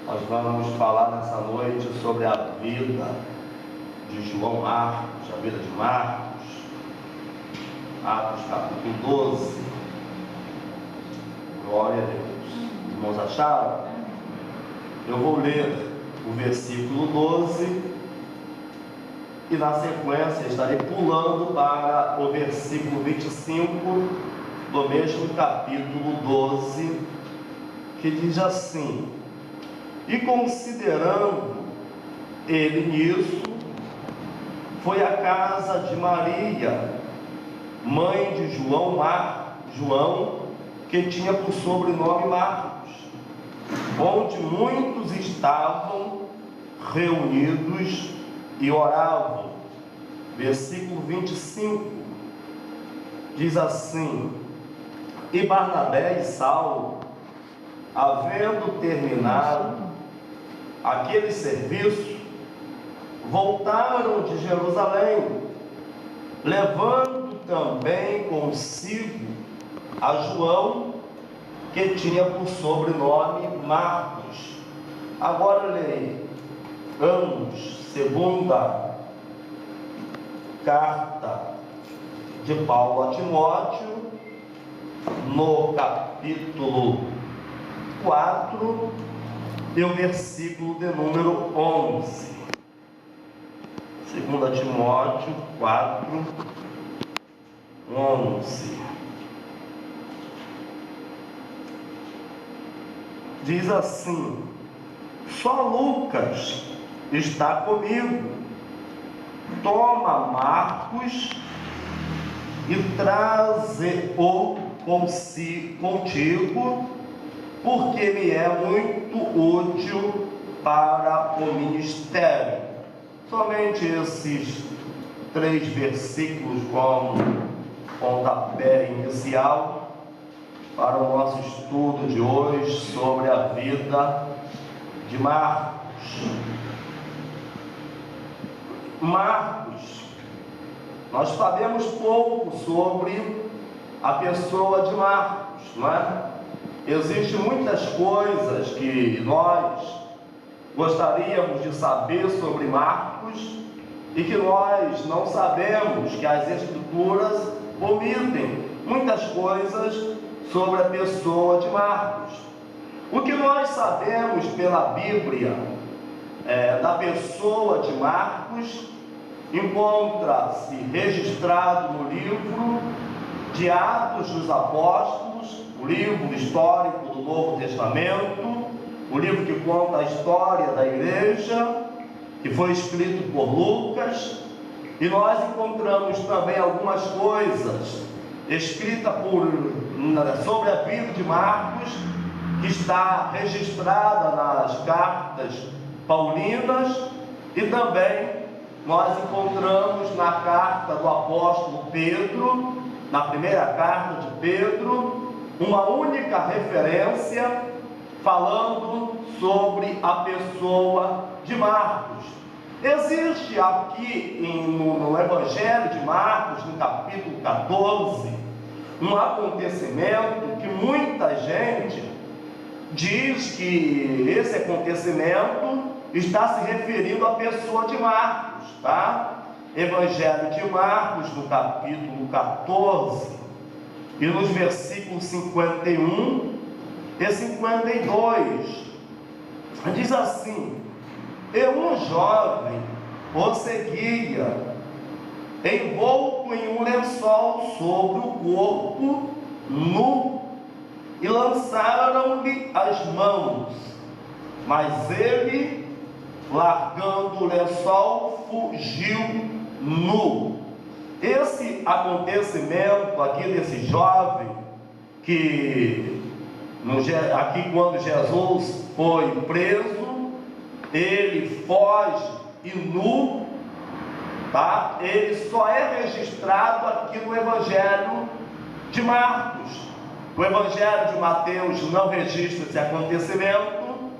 Nós vamos falar nessa noite sobre a vida de João Marcos, a vida de Marcos, Atos capítulo 12. Glória a Deus. Irmãos, acharam? Eu vou ler o versículo 12 e na sequência estarei pulando para o versículo 25 do mesmo capítulo 12, que diz assim: e considerando ele nisso, foi à casa de Maria, mãe de João, que tinha por sobrenome Marcos, onde muitos estavam reunidos e oravam. Versículo 25 diz assim: e Barnabé e Saulo, havendo terminado aquele serviço, voltaram de Jerusalém, levando também consigo a João, que tinha por sobrenome Marcos. Agora leamos segunda carta de Paulo a Timóteo, no capítulo 4 e o versículo de número 11. 2 Timóteo 4, 11. Diz assim: só Lucas está comigo. Toma Marcos e traze-o contigo, porque me é muito útil para o ministério. Somente esses 3 versículos como pontapé inicial para o nosso estudo de hoje sobre a vida de Marcos. Marcos, nós sabemos pouco sobre a pessoa de Marcos, não é? Existem muitas coisas que nós gostaríamos de saber sobre Marcos e que nós não sabemos, que as Escrituras omitem muitas coisas sobre a pessoa de Marcos. O que nós sabemos pela Bíblia da pessoa de Marcos encontra-se registrado no livro de Atos dos Apóstolos, o livro histórico do Novo Testamento, o livro que conta a história da igreja, que foi escrito por Lucas, e nós encontramos também algumas coisas escritas sobre a vida de Marcos, que está registrada nas cartas paulinas, e também nós encontramos na carta do apóstolo Pedro, na primeira carta de Pedro, uma única referência falando sobre a pessoa de Marcos. Existe aqui no Evangelho de Marcos, no capítulo 14, um acontecimento que muita gente diz que esse acontecimento está se referindo à pessoa de Marcos, tá? Evangelho de Marcos, no capítulo 14, e nos versículos 51 e 52, diz assim: e um jovem o seguia, envolto em um lençol sobre o corpo, nu, e lançaram-lhe as mãos, mas ele, largando o lençol, fugiu nu. Esse acontecimento aqui desse jovem, que aqui quando Jesus foi preso, ele foge e nu, tá? Ele só é registrado aqui no Evangelho de Marcos. O Evangelho de Mateus não registra esse acontecimento.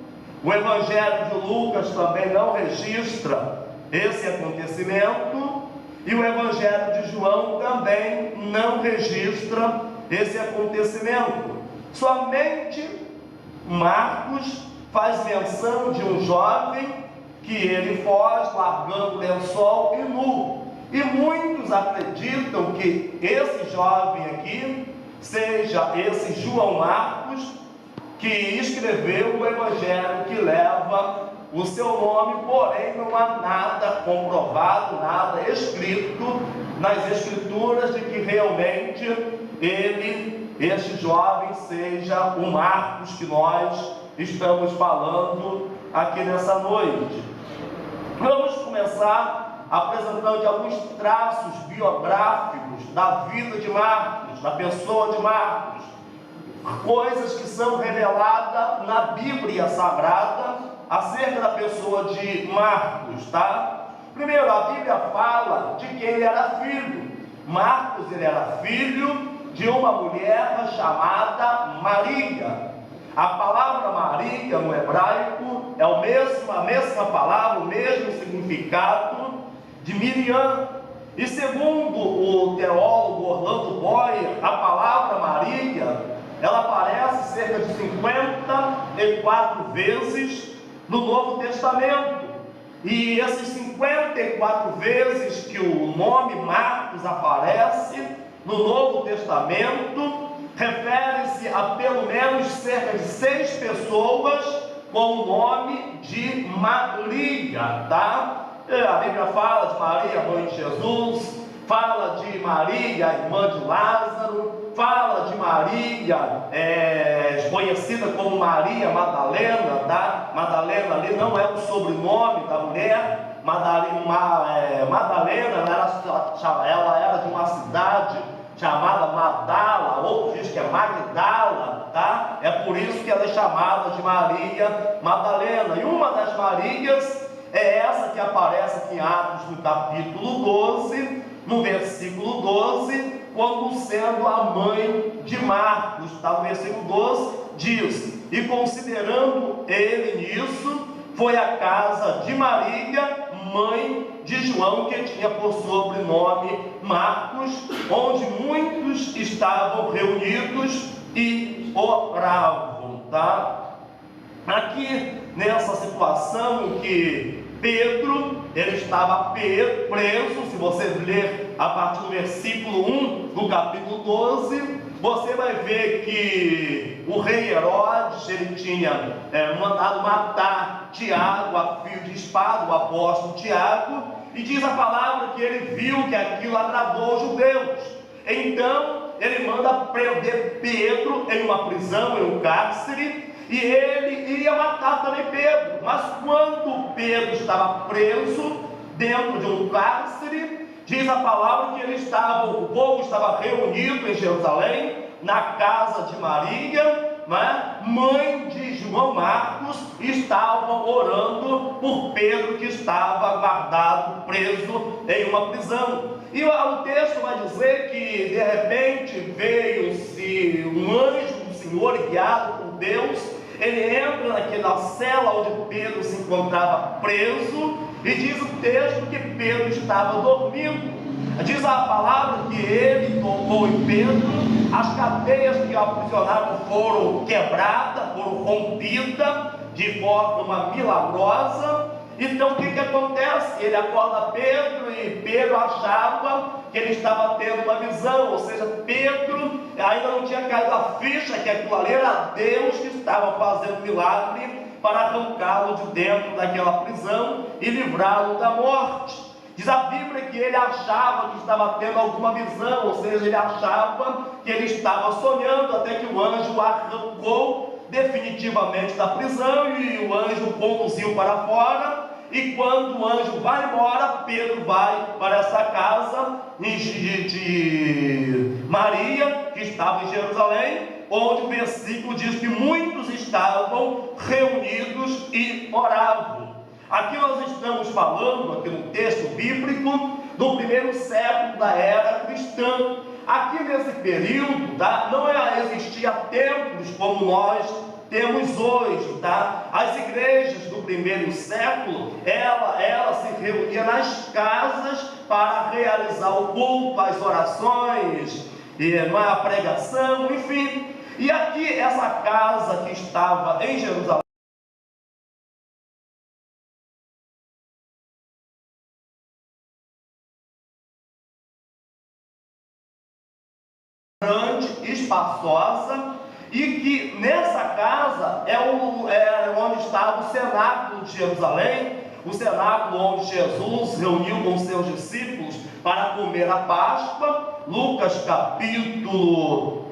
O Evangelho de Lucas também não registra esse acontecimento, e o Evangelho de João também não registra esse acontecimento. Somente Marcos faz menção de um jovem que ele foge largando o lençol e nu. E muitos acreditam que esse jovem aqui seja esse João Marcos, que escreveu o evangelho que leva o seu nome, porém não há nada comprovado, nada escrito nas escrituras de que realmente este jovem seja o Marcos que nós estamos falando aqui nessa noite. Vamos começar apresentando alguns traços biográficos da vida de Marcos, da pessoa de Marcos, coisas que são reveladas na Bíblia Sagrada acerca da pessoa de Marcos, tá? Primeiro, a Bíblia fala de quem ele era filho. Marcos, ele era filho de uma mulher chamada Maria. A palavra Maria no hebraico é a mesma palavra, o mesmo significado de Miriam. E segundo o teólogo Orlando Boyer, a palavra Maria, ela aparece cerca de 54 vezes no Novo Testamento. E esses 54 vezes que o nome Marcos aparece no Novo Testamento, refere-se a pelo menos cerca de 6 pessoas com o nome de Maria, tá? A Bíblia fala de Maria, mãe de Jesus, fala de Maria, irmã de Lázaro, fala de Maria, conhecida como Maria Madalena, tá? Madalena ali não é o sobrenome da mulher. Madalena, ela era de uma cidade chamada Magdala, outros dizem que é Magdala, tá? É por isso que ela é chamada de Maria Madalena. E uma das Marias é essa que aparece aqui em Atos, no capítulo 12, no versículo 12, como sendo a mãe de Marcos, tá? No versículo 12 diz: e considerando ele nisso, foi à casa de Maria, mãe de João, que tinha por sobrenome Marcos, onde muitos estavam reunidos e oravam, tá? Aqui nessa situação em que Pedro, ele estava preso, se você ler a partir do versículo 1 do capítulo 12, você vai ver que o rei Herodes, ele tinha mandado matar Tiago a fio de espada, o apóstolo Tiago, e diz a palavra que ele viu que aquilo agradou os judeus. Então ele manda prender Pedro em uma prisão, em um cárcere, e ele iria matar também Pedro. Mas quando Pedro estava preso dentro de um cárcere, diz a palavra que o povo estava reunido em Jerusalém, na casa de Maria, mãe de João Marcos, estavam orando por Pedro, que estava guardado, preso em uma prisão. E o texto vai dizer que de repente veio-se um anjo do Senhor, guiado por Deus. Ele entra naquela cela onde Pedro se encontrava preso, e diz o texto que Pedro estava dormindo. Diz a palavra que ele tocou em Pedro, as cadeias que o aprisionavam foram quebradas, foram rompidas de forma milagrosa. Então o que acontece? Ele acorda Pedro, e Pedro achava que ele estava tendo uma visão, ou seja, Pedro ainda não tinha caído a ficha que aquilo ali era Deus que estava fazendo milagre para arrancá-lo de dentro daquela prisão e livrá-lo da morte. Diz a Bíblia que ele achava que estava tendo alguma visão, ou seja, ele achava que ele estava sonhando, até que o anjo o arrancou definitivamente da prisão, e o anjo o conduziu para fora. E quando o anjo vai embora, Pedro vai para essa casa de Maria, que estava em Jerusalém, onde o versículo diz que muitos estavam reunidos e oravam. Aqui nós estamos falando, aqui no texto bíblico, do primeiro século da era cristã. Aqui nesse período, tá, não existia templos como nós temos hoje, tá? As igrejas do primeiro século, ela se reunia nas casas para realizar o culto, as orações, a pregação, enfim. E aqui, essa casa que estava em Jerusalém, grande, espaçosa, e que nessa casa é onde estava o cenáculo de Jerusalém, o cenáculo onde Jesus reuniu com seus discípulos para comer a Páscoa. Lucas capítulo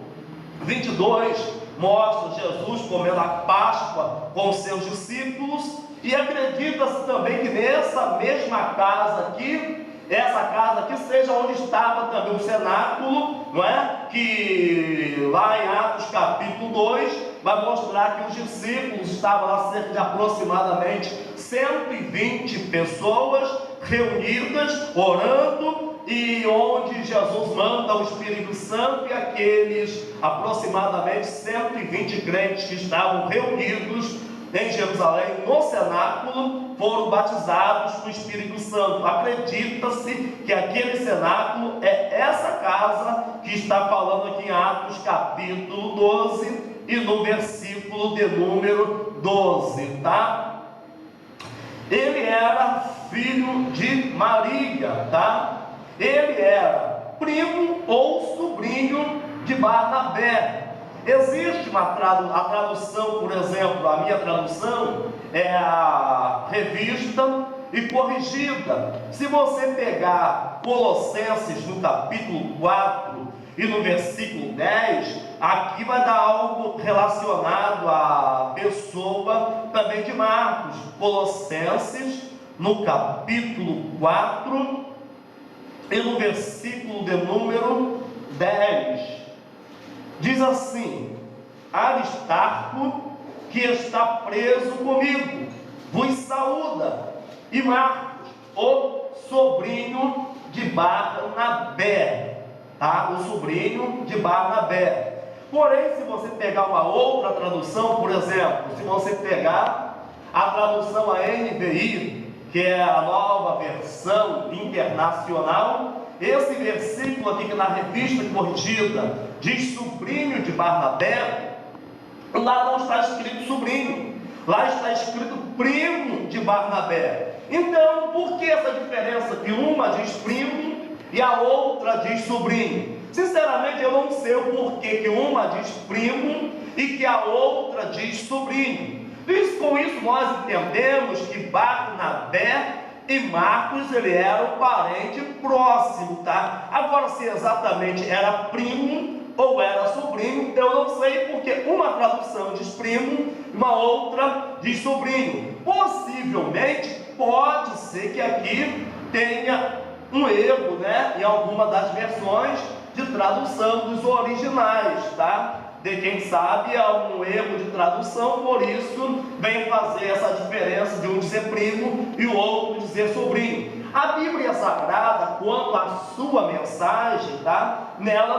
22 mostra Jesus comendo a Páscoa com seus discípulos, e acredita-se também que nessa mesma casa aqui, essa casa aqui seja onde estava também o cenáculo, não é? Que lá em Atos capítulo 2 vai mostrar que os discípulos estavam lá, cerca de aproximadamente 120 pessoas reunidas, orando, e onde Jesus manda o Espírito Santo, e aqueles aproximadamente 120 crentes que estavam reunidos em Jerusalém, no cenáculo, foram batizados com o Espírito Santo. Acredita-se que aquele cenáculo é essa casa que está falando aqui em Atos capítulo 12 e no versículo de número 12, tá? Ele era filho de Maria, tá? Ele era primo ou sobrinho de Barnabé. Existe a tradução, por exemplo, a minha tradução é a Revista e Corrigida. Se você pegar Colossenses no capítulo 4 e no versículo 10, aqui vai dar algo relacionado à pessoa também de Marcos. Colossenses no capítulo 4 e no versículo de número 10. Diz assim: Aristarco, que está preso comigo, vos saúda, e Marcos, o sobrinho de Barnabé, tá? O sobrinho de Barnabé. Porém, se você pegar uma outra tradução, por exemplo, se você pegar a tradução a NVI, que é a Nova Versão Internacional, esse versículo aqui que na Revista Corrigida diz sobrinho de Barnabé, lá não está escrito sobrinho, lá está escrito primo de Barnabé. Então, por que essa diferença que uma diz primo e a outra diz sobrinho? Sinceramente, eu não sei o porquê que uma diz primo e que a outra diz sobrinho. Com isso nós entendemos que Barnabé e Marcos, ele era um parente próximo, tá? Agora, se exatamente era primo ou era sobrinho, eu não sei, porque uma tradução diz primo, uma outra diz sobrinho. Possivelmente, pode ser que aqui tenha um erro, né? Em alguma das versões de tradução dos originais, tá? De quem sabe há um erro de tradução, por isso vem fazer essa diferença de um dizer primo e o outro dizer sobrinho. A Bíblia Sagrada, quanto à sua mensagem, tá? Nela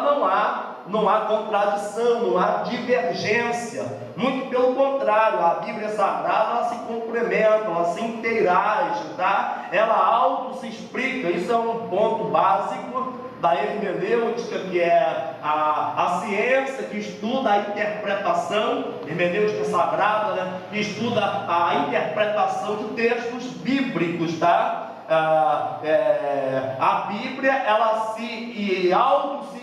não há contradição, não há divergência. Muito pelo contrário, a Bíblia Sagrada, ela se complementa, ela se interage, tá? Ela auto se explica. Isso é um ponto básico da hermenêutica, que é a ciência que estuda a interpretação, hermenêutica sagrada, né? Que estuda a interpretação de textos bíblicos, tá? A Bíblia, ela se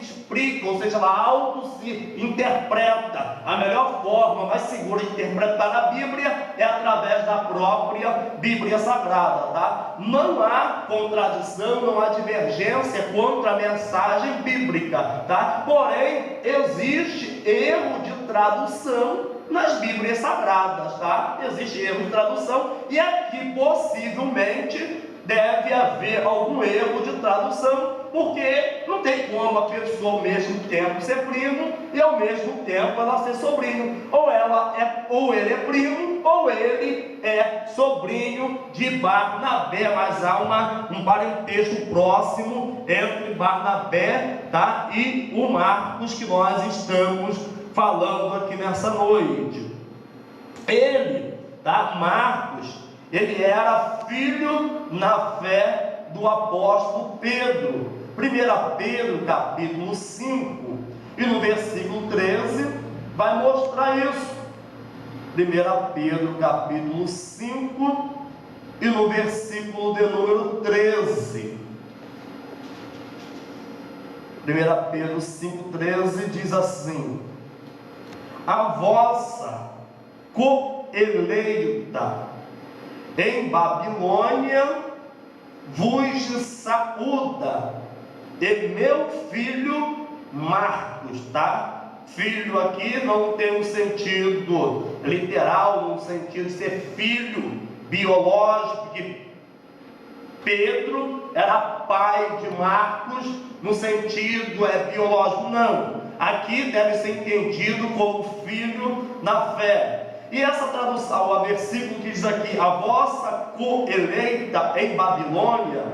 explica, ou seja, ela auto se interpreta. A melhor forma, mais segura de interpretar a Bíblia é através da própria Bíblia Sagrada, tá? Não há contradição, não há divergência contra a mensagem bíblica, tá? Porém, existe erro de tradução nas Bíblias Sagradas, tá? Existe erro de tradução, e aqui possivelmente deve haver algum erro de tradução, porque não tem como a pessoa ao mesmo tempo ser primo e ao mesmo tempo ela ser sobrinho. Ou ele é primo, ou ele é sobrinho de Barnabé, mas há um parentesco próximo entre Barnabé, tá? E o Marcos, que nós estamos falando aqui nessa noite. Ele, tá? Marcos, ele era filho na fé do apóstolo Pedro. 1 Pedro capítulo 5 e no versículo 13 vai mostrar isso. 1 Pedro capítulo 5 e no versículo de número 13. 1 Pedro 5,13 diz assim: a vossa coeleita em Babilônia vos saúda, e meu filho Marcos, tá? Filho aqui não tem um sentido literal, no sentido de ser filho biológico, que Pedro era pai de Marcos, no sentido biológico, não. Aqui deve ser entendido como filho na fé. E essa tradução, o versículo que diz aqui, a vossa coeleita em Babilônia,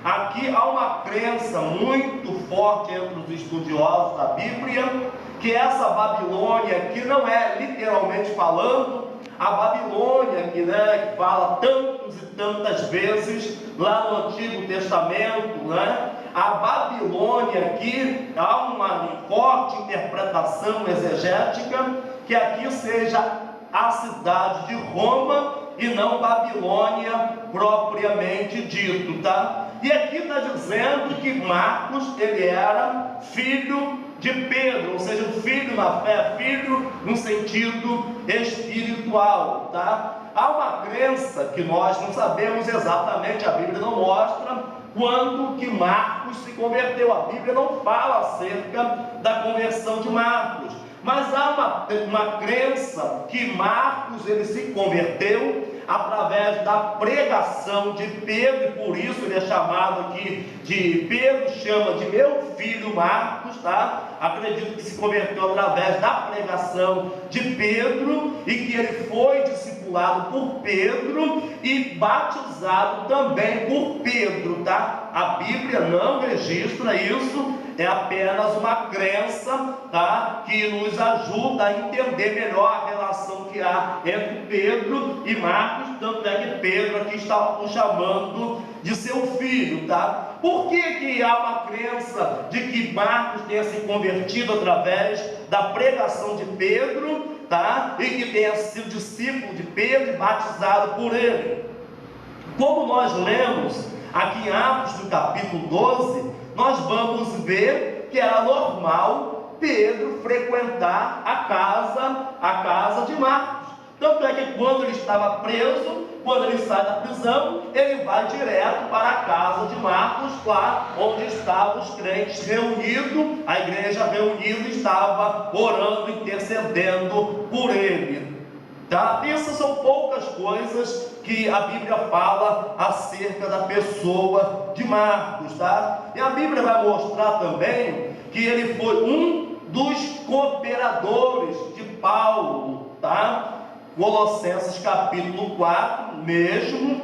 aqui há uma crença muito forte entre os estudiosos da Bíblia, que essa Babilônia, que não é literalmente falando, a Babilônia que fala tantas e tantas vezes lá no Antigo Testamento, a Babilônia aqui, há uma forte interpretação exegética, que aqui seja a cidade de Roma e não Babilônia propriamente dito, tá? E aqui está dizendo que Marcos, ele era filho de Pedro, ou seja, um filho na fé, filho no sentido espiritual, tá? Há uma crença que nós não sabemos exatamente, a Bíblia não mostra quando que Marcos se converteu. A Bíblia não fala acerca da conversão de Marcos, mas há uma crença que Marcos ele se converteu através da pregação de Pedro, e por isso ele é chamado aqui de Pedro, chama de meu filho Marcos, tá? Acredito que se converteu através da pregação de Pedro, e que ele foi discipulado por Pedro e batizado também por Pedro, tá? A Bíblia não registra isso, é apenas uma crença, tá? Que nos ajuda a entender melhor a relação que há entre Pedro e Marcos, tanto é que Pedro aqui está o chamando de seu filho, tá? Por que há uma crença de que Marcos tenha se convertido através da pregação de Pedro, tá? E que tenha sido discípulo de Pedro e batizado por ele? Como nós lemos aqui em Atos no capítulo 12, nós vamos ver que era normal Pedro frequentar a casa de Marcos. Tanto é que quando ele estava preso, quando ele sai da prisão, ele vai direto para a casa de Marcos, lá onde estavam os crentes reunidos, a igreja reunida estava orando, intercedendo por ele. Tá? Essas são poucas coisas que a Bíblia fala acerca da pessoa de Marcos, tá? E a Bíblia vai mostrar também que ele foi um dos cooperadores de Paulo, tá? Colossenses capítulo 4 mesmo,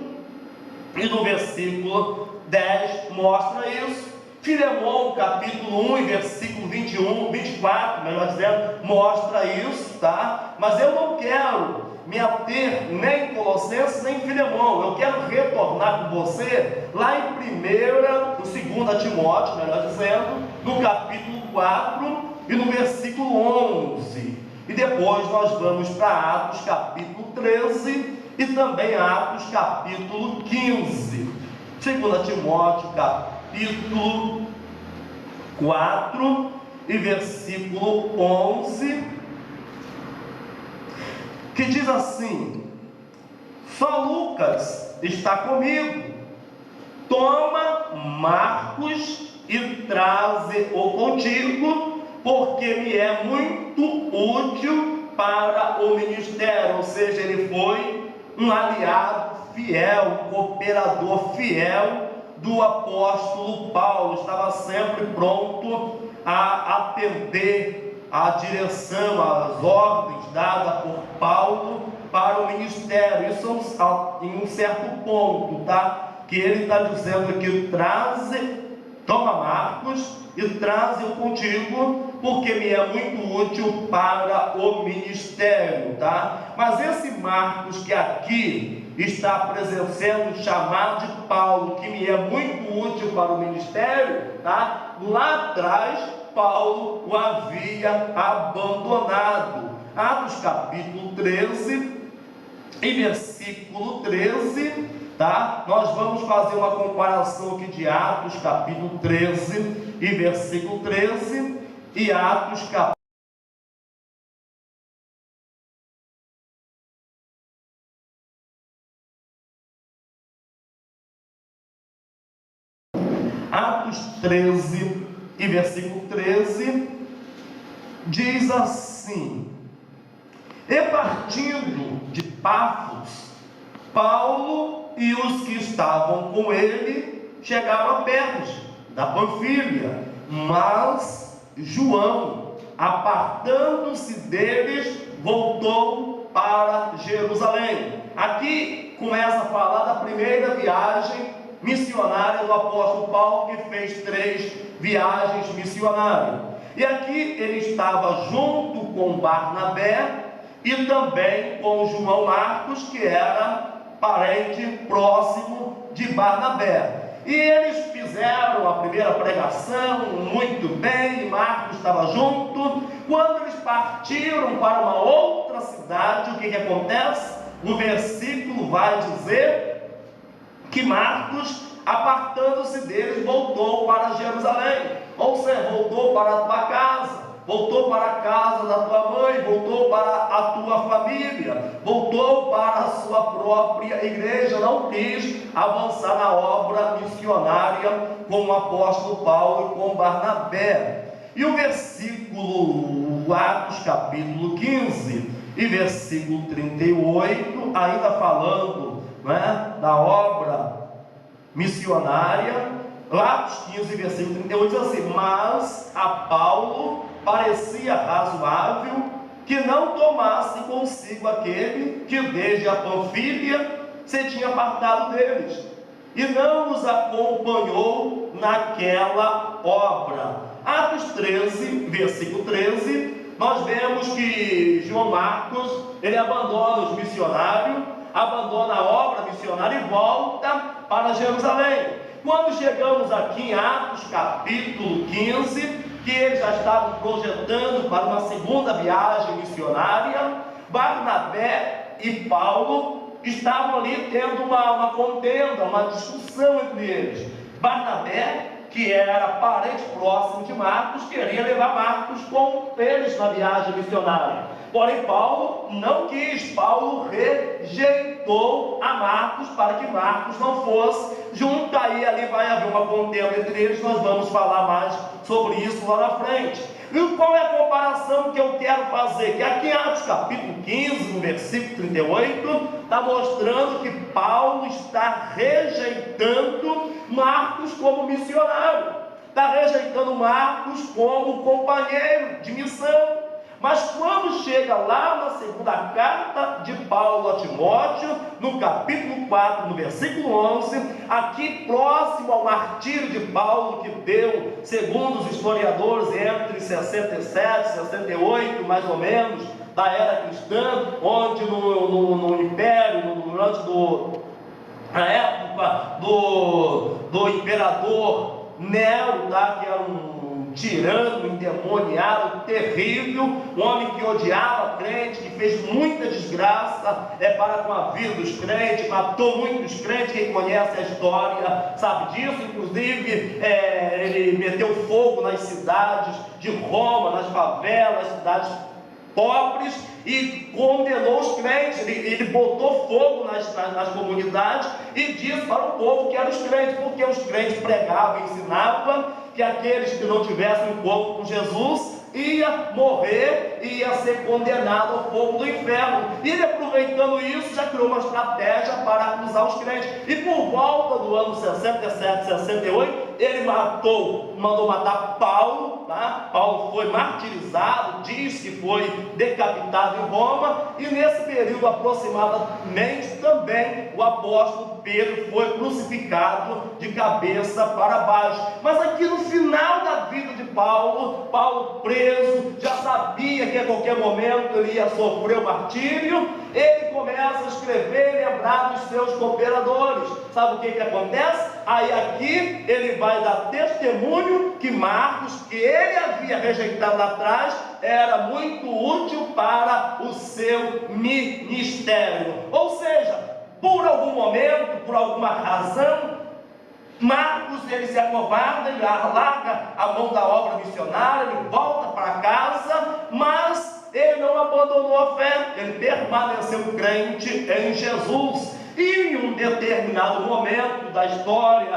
e no versículo 10 mostra isso. Filemão capítulo 1 e versículo 21, 24, melhor dizendo, mostra isso, tá? Mas eu não quero me ater nem em Colossenses nem em Filemão. Eu quero retornar com você lá em 2 Timóteo, melhor dizendo, no capítulo 4 e no versículo 11. E depois nós vamos para Atos capítulo 13 e também Atos capítulo 15. 2 Timóteo capítulo 4 e versículo 11, que diz assim: só Lucas está comigo, toma Marcos e traze-o contigo, porque me é muito útil para o ministério. Ou seja, ele foi um aliado fiel, um cooperador fiel do apóstolo Paulo, estava sempre pronto a atender a direção, as ordens dadas por Paulo para o ministério. Isso em um certo ponto, tá? Que ele está dizendo aqui: toma Marcos e traze-o contigo, porque me é muito útil para o ministério, tá? Mas esse Marcos que aqui está sendo chamado de Paulo, que me é muito útil para o ministério, tá? Lá atrás Paulo o havia abandonado. Atos capítulo 13 e versículo 13, tá? Nós vamos fazer uma comparação aqui de Atos capítulo 13 e versículo 13 e Atos capítulo Atos 13 e versículo 13 diz assim: e partindo de Pafos, Paulo e os que estavam com ele chegaram a Perge da Panfilha, mas João, apartando-se deles, voltou para Jerusalém. Aqui começa a falar da primeira viagem missionária do apóstolo Paulo, que fez 3 viagens missionárias. E aqui ele estava junto com Barnabé e também com João Marcos, que era parente próximo de Barnabé. E eles fizeram a primeira pregação muito bem, Marcos estava junto. Quando eles partiram para uma outra cidade, o que acontece? O versículo vai dizer que Marcos, apartando-se deles, voltou para Jerusalém, ou seja, voltou para a tua casa, voltou para a casa da tua mãe, voltou para a tua família, voltou para a sua própria igreja, não quis avançar na obra missionária com o apóstolo Paulo e com Barnabé. E o versículo, Atos capítulo 15 e versículo 38, ainda falando, né, da obra missionária, Atos 15, versículo 38 diz assim: mas a Paulo parecia razoável que não tomasse consigo aquele que desde a Panfilha se tinha apartado deles, e não nos acompanhou naquela obra. Atos 13, versículo 13, nós vemos que João Marcos, ele abandona os missionários, abandona a obra missionária e volta para Jerusalém. Quando chegamos aqui em Atos capítulo 15, que eles já estavam projetando para uma segunda viagem missionária, Barnabé e Paulo estavam ali tendo uma contenda, uma discussão entre eles. Barnabé, que era parente próximo de Marcos, queria levar Marcos com eles na viagem missionária. Porém, Paulo não quis, Paulo rejeitou a Marcos para que Marcos não fosse junto. Aí ali vai haver uma contenda entre eles, nós vamos falar mais sobre isso lá na frente. E qual é a comparação que eu quero fazer? Que aqui em Atos capítulo 15, no versículo 38, está mostrando que Paulo está rejeitando Marcos como missionário, está rejeitando Marcos como companheiro de missão. Mas quando chega lá na segunda carta de Paulo a Timóteo, no capítulo 4, no versículo 11, aqui próximo ao martírio de Paulo, que deu, segundo os historiadores, entre 67 e 68, mais ou menos, da era cristã, onde no Império, na época do imperador Nero, tá, que era um tirano, endemoniado, terrível, um homem que odiava crente, que fez muita desgraça para com a vida dos crentes, matou muitos crentes. Quem conhece a história sabe disso. Inclusive ele meteu fogo nas cidades de Roma, nas favelas, cidades pobres, e condenou os crentes. Ele botou fogo nas comunidades e disse para o povo que eram os crentes, porque os crentes pregavam e ensinavam que aqueles que não tivessem encontro com Jesus ia morrer e ia ser condenado ao fogo do inferno. E ele, aproveitando isso, já criou uma estratégia para acusar os crentes. E por volta do ano 67, 68, ele mandou matar Paulo, tá? Paulo foi martirizado, diz que foi decapitado em Roma, e nesse período aproximadamente também o apóstolo Pedro foi crucificado de cabeça para baixo. Mas aqui no final da vida de Paulo, Paulo preso, já sabia que a qualquer momento ele ia sofrer o martírio. Ele começa a escrever e lembrar dos seus cooperadores. Sabe o que acontece? Aí aqui ele vai dar testemunho que Marcos, que ele havia rejeitado lá atrás, era muito útil para o seu ministério. Ou seja, por algum momento, por alguma razão, Marcos, ele se acovarda, ele larga a mão da obra missionária, ele volta para casa, mas ele não abandonou a fé, ele permaneceu crente em Jesus. E em um determinado momento da história,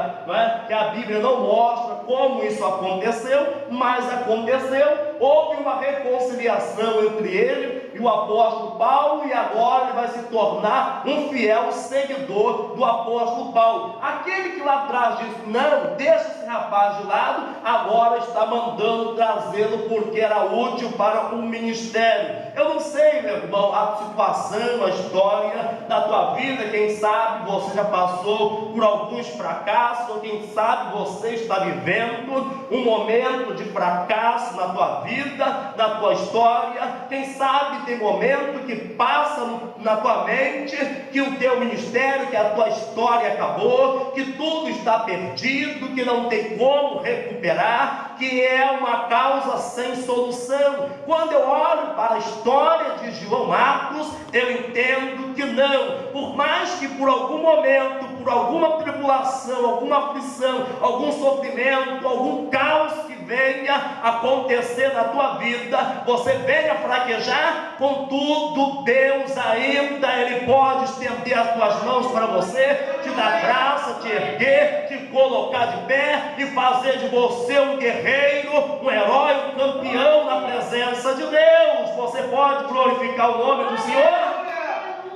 que a Bíblia não mostra como isso aconteceu, mas aconteceu, houve uma reconciliação entre ele e o apóstolo Paulo, e agora ele vai se tornar um fiel seguidor do apóstolo Paulo. Aquele que lá atrás disse: não, deixa esse rapaz de lado, agora está mandando trazê-lo porque era útil para o ministério. Eu não sei, meu irmão, a situação, a história da tua vida. Quem sabe você já passou por alguns fracassos, ou quem sabe você está vivendo um momento de fracasso na tua vida, na tua história. Quem sabe tem momento que passa na tua mente que o teu ministério, que a tua história acabou, que tudo está perdido, que não tem como recuperar, que é uma causa sem solução. Quando eu olho para a história de João Marcos, eu entendo que não, por mais que por algum momento, por alguma tribulação, alguma aflição, algum sofrimento, algum caos que venha acontecer na tua vida, você venha fraquejar, contudo Deus ainda, Ele pode estender as tuas mãos para você, te dar graça, te erguer, te colocar de pé e fazer de você um guerreiro, um herói, um campeão na presença de Deus. Você pode glorificar o nome do Senhor?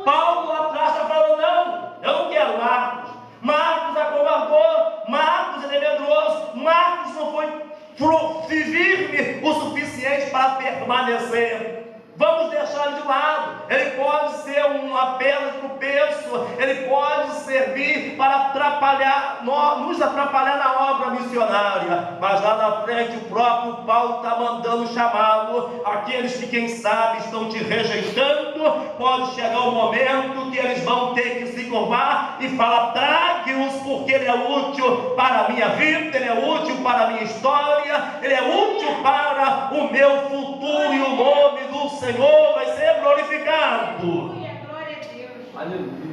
Paulo lá atrás está falando: não, eu não quero Marcos. Marcos acovardou, Marcos ele é medroso, Marcos não foi firme o suficiente para permanecer. Vamos deixar ele de lado. Ele pode ser uma pedra de tropeço, ele pode servir para nos atrapalhar na obra missionária, mas lá na frente o próprio Paulo está mandando chamá-lo. Aqueles que quem sabe estão te rejeitando, pode chegar o momento que eles vão ter que se curvar e falar: trague-os, porque ele é útil para a minha vida, ele é útil para a minha história, ele é útil para o meu futuro, e o nome do Senhor vai ser glorificado.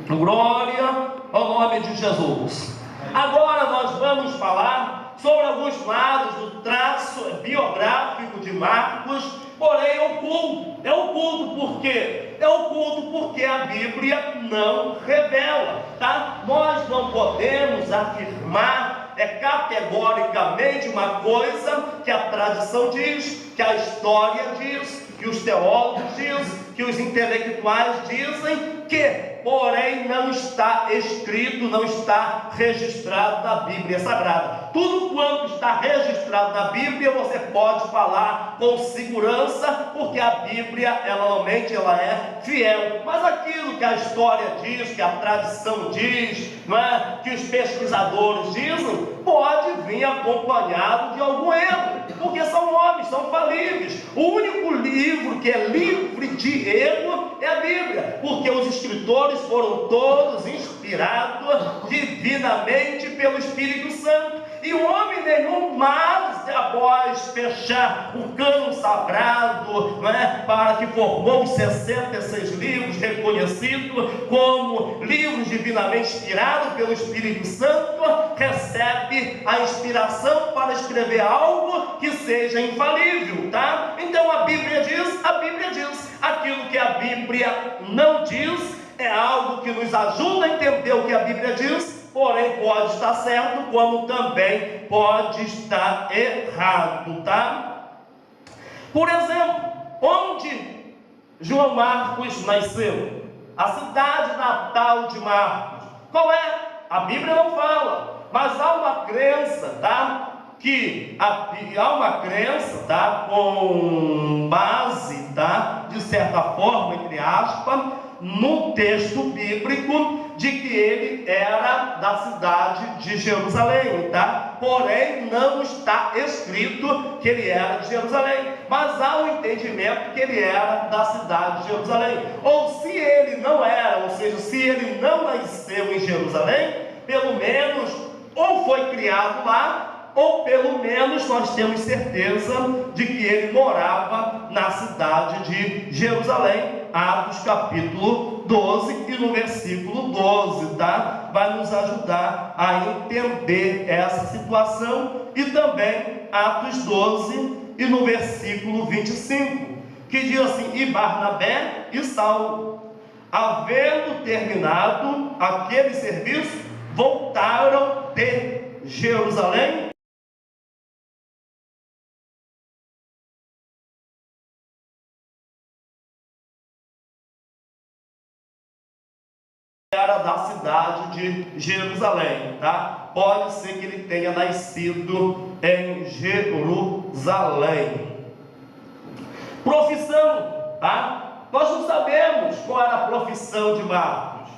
Glória ao nome de Jesus. Agora nós vamos falar sobre alguns lados do traço biográfico de Marcos, porém é oculto. É oculto por quê? É oculto porque a Bíblia não revela, tá? Nós não podemos afirmar categoricamente uma coisa que a tradição diz, que a história diz, que os teólogos dizem, que os intelectuais dizem, que porém não está escrito, não está registrado na Bíblia Sagrada. Tudo quanto está registrado na Bíblia você pode falar com segurança, porque a Bíblia normalmente ela é fiel. Mas aquilo que a história diz, que a tradição diz, que os pesquisadores dizem, pode vir acompanhado de algum erro, porque são homens, são falíveis. O único livro que é livre de erro é a Bíblia, porque os escritores foram todos inspirados divinamente pelo Espírito Santo. E homem nenhum, mas após fechar o cânon sagrado, para que formou os 66 livros reconhecidos como livros divinamente inspirados pelo Espírito Santo, recebe a inspiração para escrever algo que seja infalível, tá? Então a Bíblia diz, aquilo que a Bíblia não diz é algo que nos ajuda a entender o que a Bíblia diz, porém pode estar certo, como também pode estar errado, tá? Por exemplo, onde João Marcos nasceu? A cidade natal de Marcos. Qual é? A Bíblia não fala, mas há uma crença, tá? Há uma crença, tá? Com base, tá? De certa forma, entre aspas, no texto bíblico, de que ele era da cidade de Jerusalém, tá? Porém, não está escrito que ele era de Jerusalém, mas há um entendimento que ele era da cidade de Jerusalém. Ou se ele não era, ou seja, se ele não nasceu em Jerusalém, pelo menos ou foi criado lá, ou pelo menos nós temos certeza de que ele morava na cidade de Jerusalém. Atos capítulo 12 e no versículo 12, tá? Vai nos ajudar a entender essa situação. E também Atos 12 e no versículo 25, que diz assim: e Barnabé e Saulo, havendo terminado aquele serviço, voltaram de Jerusalém era da cidade de Jerusalém, tá? Pode ser que ele tenha nascido em Jerusalém. Profissão, tá? Nós não sabemos qual era a profissão de Marcos.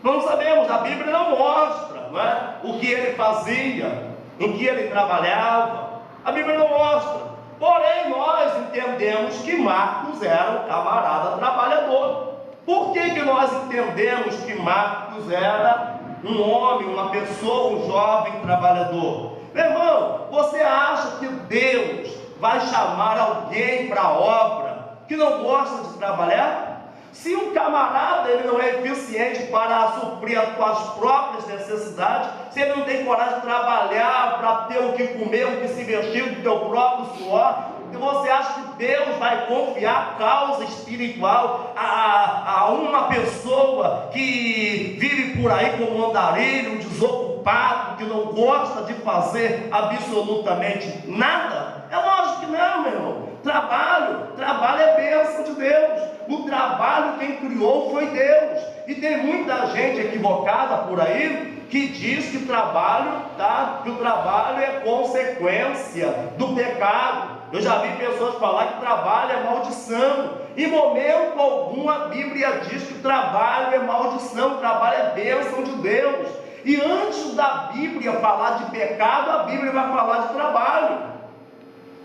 Não sabemos, a Bíblia não mostra, não é? O que ele fazia, em que ele trabalhava. A Bíblia não mostra. Porém, nós entendemos que Marcos era um camarada trabalhador. Por que nós entendemos que Marcos era um homem, uma pessoa, um jovem trabalhador? Meu irmão, você acha que Deus vai chamar alguém para a obra que não gosta de trabalhar? Se um camarada ele não é eficiente para suprir as suas próprias necessidades, se ele não tem coragem de trabalhar para ter o que comer, o que se vestir do teu próprio suor, você acha que Deus vai confiar a causa espiritual a uma pessoa que vive por aí como andarilho, desocupado, que não gosta de fazer absolutamente nada? É lógico que não, meu irmão. Trabalho é bênção de Deus. O trabalho quem criou foi Deus. E tem muita gente equivocada por aí que diz que trabalho, tá? Que o trabalho é consequência do pecado. Eu já vi pessoas falar que trabalho é maldição. Em momento algum a Bíblia diz que trabalho é maldição, trabalho é bênção de Deus. E antes da Bíblia falar de pecado, a Bíblia vai falar de trabalho.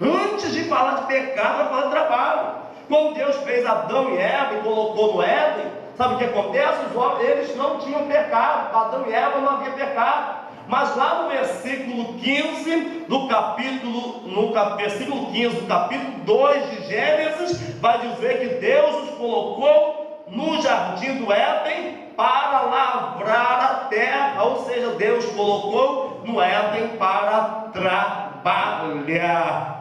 Antes de falar de pecado, vai falar de trabalho. Quando Deus fez Adão e Eva e colocou no Éden, sabe o que acontece? Os homens, eles não tinham pecado. Adão e Eva não havia pecado. Mas lá no versículo 15 do capítulo, versículo 15 do capítulo 2 de Gênesis, vai dizer que Deus os colocou no jardim do Éden para lavrar a terra, ou seja, Deus colocou no Éden para trabalhar.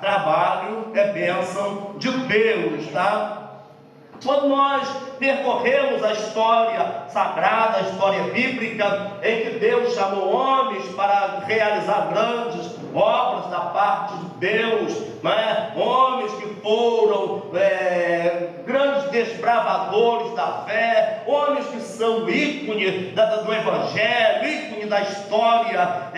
Trabalho é bênção de Deus, tá? Quando nós percorremos a história sagrada, a história bíblica, em que Deus chamou homens para realizar grandes obras da parte de Deus, né? Homens que foram grandes desbravadores da fé, homens que são ícone do Evangelho, ícone da história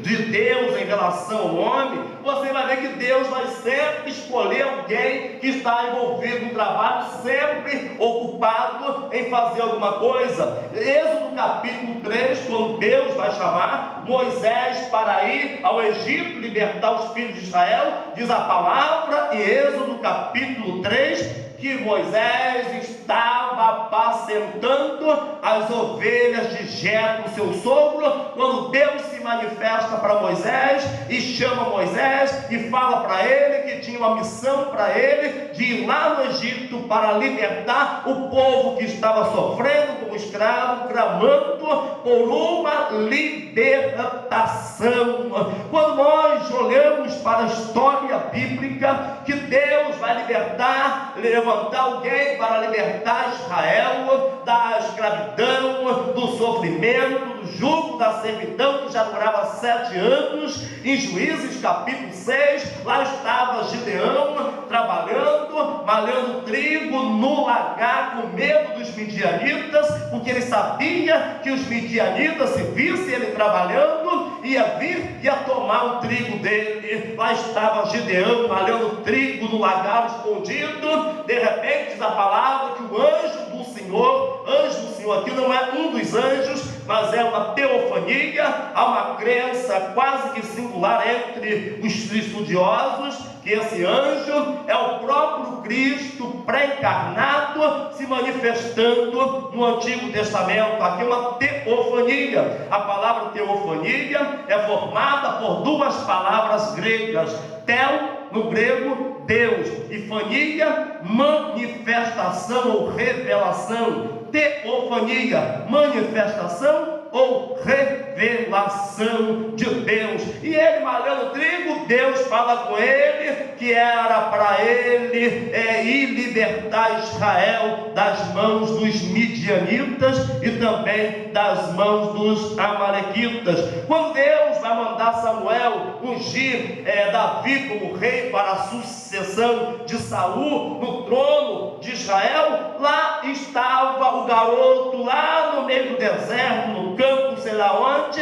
de Deus em relação ao homem. Você vai ver que Deus vai sempre escolher alguém que está envolvido no trabalho, sempre ocupado em fazer alguma coisa. Êxodo capítulo 3, quando Deus vai chamar Moisés para ir ao Egito libertar os filhos de Israel, diz a palavra em Êxodo capítulo 3 que Moisés estava apacentando as ovelhas de Jetro, seu sogro, quando Deus se manifesta para Moisés e chama Moisés e fala para ele que tinha uma missão para ele de ir lá no Egito para libertar o povo que estava sofrendo como escravo, clamando por uma libertação. Quando nós olhamos para a história bíblica, que Deus vai levantar alguém para libertar Israel da escravidão, do sofrimento, do jugo da servidão que já durava 7 anos. Em Juízes capítulo 6, lá estava Gideão trabalhando, malhando trigo no lagar, com medo dos midianitas, porque ele sabia que os midianitas, se vissem ele trabalhando, ia vir e ia tomar o trigo dele. Lá estava Gideão malhando trigo no lagar escondido. De repente diz a palavra que o anjo do Senhor aqui não é um dos anjos, mas é uma teofania. Há uma crença quase que singular entre os estudiosos que esse anjo é o próprio Cristo pré-encarnado se manifestando no Antigo Testamento. Aqui é uma teofania. A palavra teofania é formada por duas palavras gregas: tel, no grego, Deus, e fania, manifestação ou revelação. Teofania, manifestação ou revelação de Deus. E ele malhando trigo, Deus fala com ele que era para ele ir libertar Israel das mãos dos midianitas e também das mãos dos amalequitas. Quando Deus vai mandar Samuel ungir Davi como rei para a sucessão de Saul no trono de Israel, lá estava o garoto lá no meio do deserto, no campo, sei lá onde,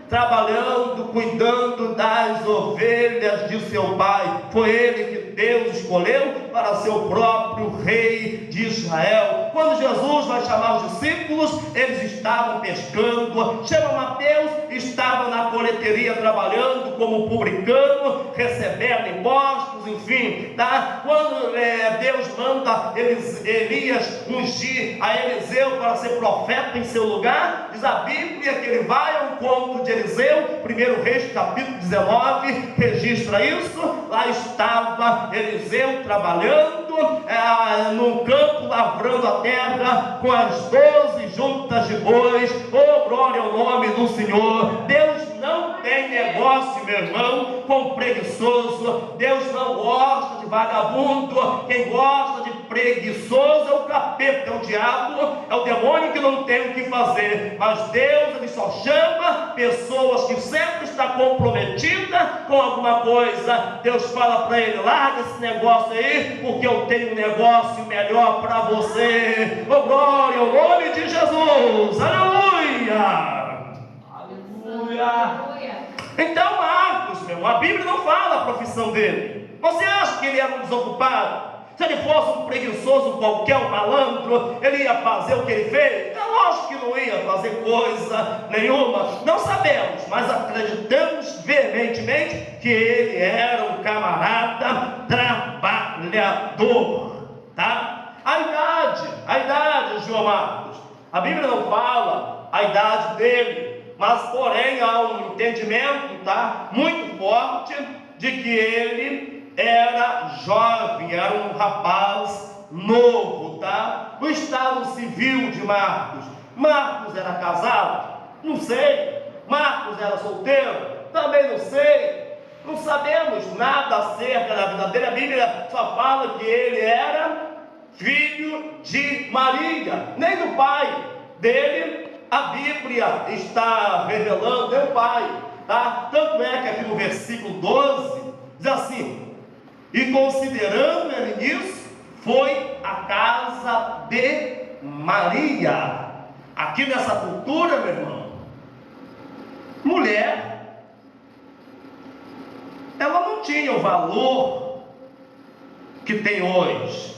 trabalhando, cuidando das ovelhas de seu pai. Foi ele que Deus escolheu para ser o próprio rei de Israel. Quando Jesus vai chamar os discípulos, eles estavam pescando. Chama Mateus, estava na coleteria trabalhando como publicano, recebendo impostos, enfim, tá? Quando Deus manda Elias ungir a Eliseu para ser profeta em seu lugar, diz a Bíblia que ele vai ao encontro de Eliseu. 1 Reis capítulo 19 registra isso. Lá estava Eliseu trabalhando num campo, lavrando a terra com as 12 juntas de bois. Oh, glória ao nome do Senhor. Deus não tem negócio, meu irmão, com preguiçoso. Deus não gosta de vagabundo. Quem gosta de preguiçoso é o capeta, é o diabo, é o demônio que não tem o que fazer. Mas Deus, ele só chama pessoas que sempre estão comprometidas com alguma coisa. Deus fala para ele: larga esse negócio aí, porque eu tenho um negócio melhor para você. Oh, glória ao nome de Jesus. Aleluia. Então Marcos, meu, a Bíblia não fala a profissão dele. Você acha que ele era um desocupado? Se ele fosse um preguiçoso qualquer, um malandro, ele ia fazer o que ele fez? É lógico que não ia fazer coisa nenhuma. Não sabemos, mas acreditamos veementemente que ele era um camarada trabalhador, tá? A idade, João Marcos, a Bíblia não fala a idade dele, mas porém há um entendimento, tá, muito forte de que ele era jovem, era um rapaz novo, tá? O estado civil de Marcos. Marcos era casado? Não sei. Marcos era solteiro? Também não sei. Não sabemos nada acerca da vida dele. A Bíblia só fala que ele era filho de Maria, nem do pai dele. A Bíblia está revelando, é o pai, tá? Tanto é que aqui no versículo 12 diz assim: e considerando ele nisso, foi à casa de Maria. Aqui nessa cultura, meu irmão, mulher, ela não tinha o valor que tem hoje.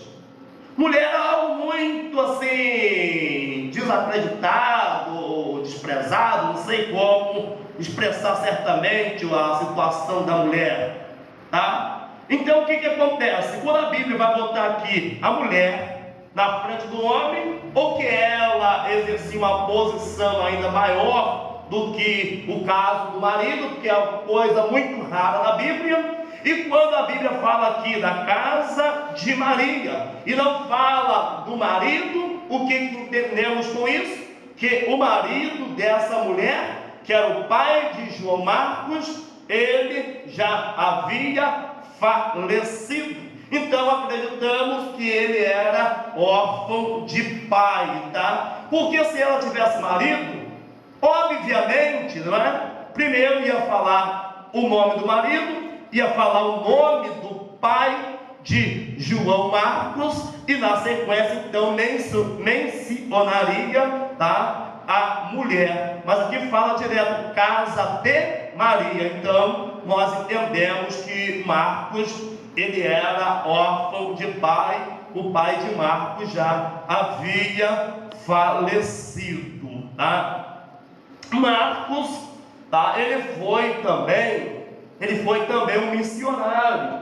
Mulher é algo muito assim, desacreditado, desprezado, não sei como expressar certamente a situação da mulher, tá? Então o que acontece? Quando a Bíblia vai botar aqui a mulher na frente do homem, ou que ela exercia uma posição ainda maior do que o caso do marido, que é uma coisa muito rara na Bíblia. E quando a Bíblia fala aqui da casa de Maria e não fala do marido, o que entendemos com isso? Que o marido dessa mulher, que era o pai de João Marcos, ele já havia falecido. Então acreditamos que ele era órfão de pai, tá? Porque se ela tivesse marido, obviamente, não é? Primeiro ia falar o nome do marido, ia falar o nome do pai de João Marcos, e na sequência então mencionaria, tá, a mulher. Mas aqui fala direto casa de Maria. Então nós entendemos que Marcos, ele era órfão de pai. O pai de Marcos já havia falecido, tá? Marcos, tá, ele foi também um missionário.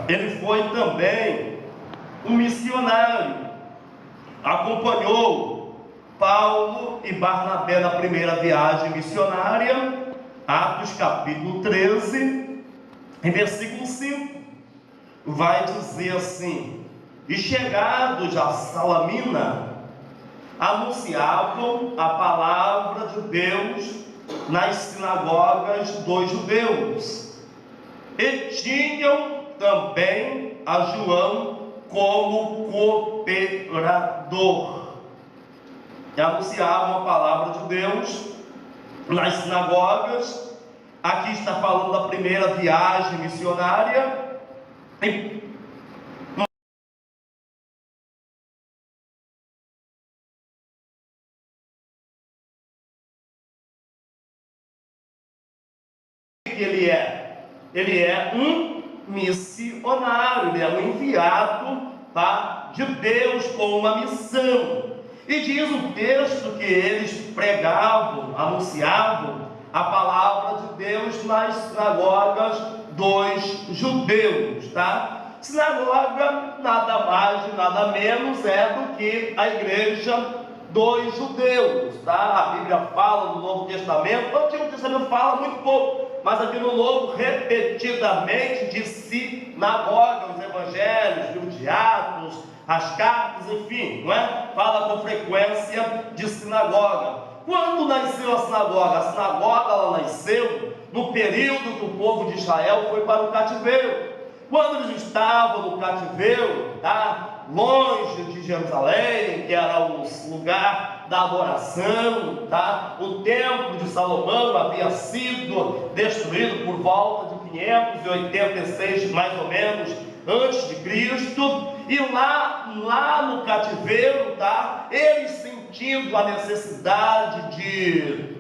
Ele foi também um missionário, acompanhou Paulo e Barnabé na primeira viagem missionária. Atos capítulo 13, em versículo 5, vai dizer assim: e chegados a Salamina, anunciavam a palavra de Deus nas sinagogas dos judeus, e tinham também a João como cooperador. E anunciavam a palavra de Deus nas sinagogas. Aqui está falando da primeira viagem missionária. Ele é um missionário, ele é um enviado, tá, de Deus com uma missão. E diz o texto que eles pregavam, anunciavam a palavra de Deus nas sinagogas dos judeus, tá? Sinagoga nada mais e nada menos é do que a igreja dos judeus, tá? A Bíblia fala no Novo Testamento, o Antigo Testamento fala muito pouco, mas aqui no Novo repetidamente de sinagoga, os evangelhos, livro de Atos, as cartas, enfim, não é? Fala com frequência de sinagoga. Quando nasceu a sinagoga? A sinagoga ela nasceu no período que o povo de Israel foi para o cativeiro. Quando eles estavam no cativeiro, tá? Longe de Jerusalém, que era o lugar da adoração, tá? O templo de Salomão havia sido destruído por volta de 586, mais ou menos, antes de Cristo. E lá no cativeiro, tá? Eles sentindo a necessidade de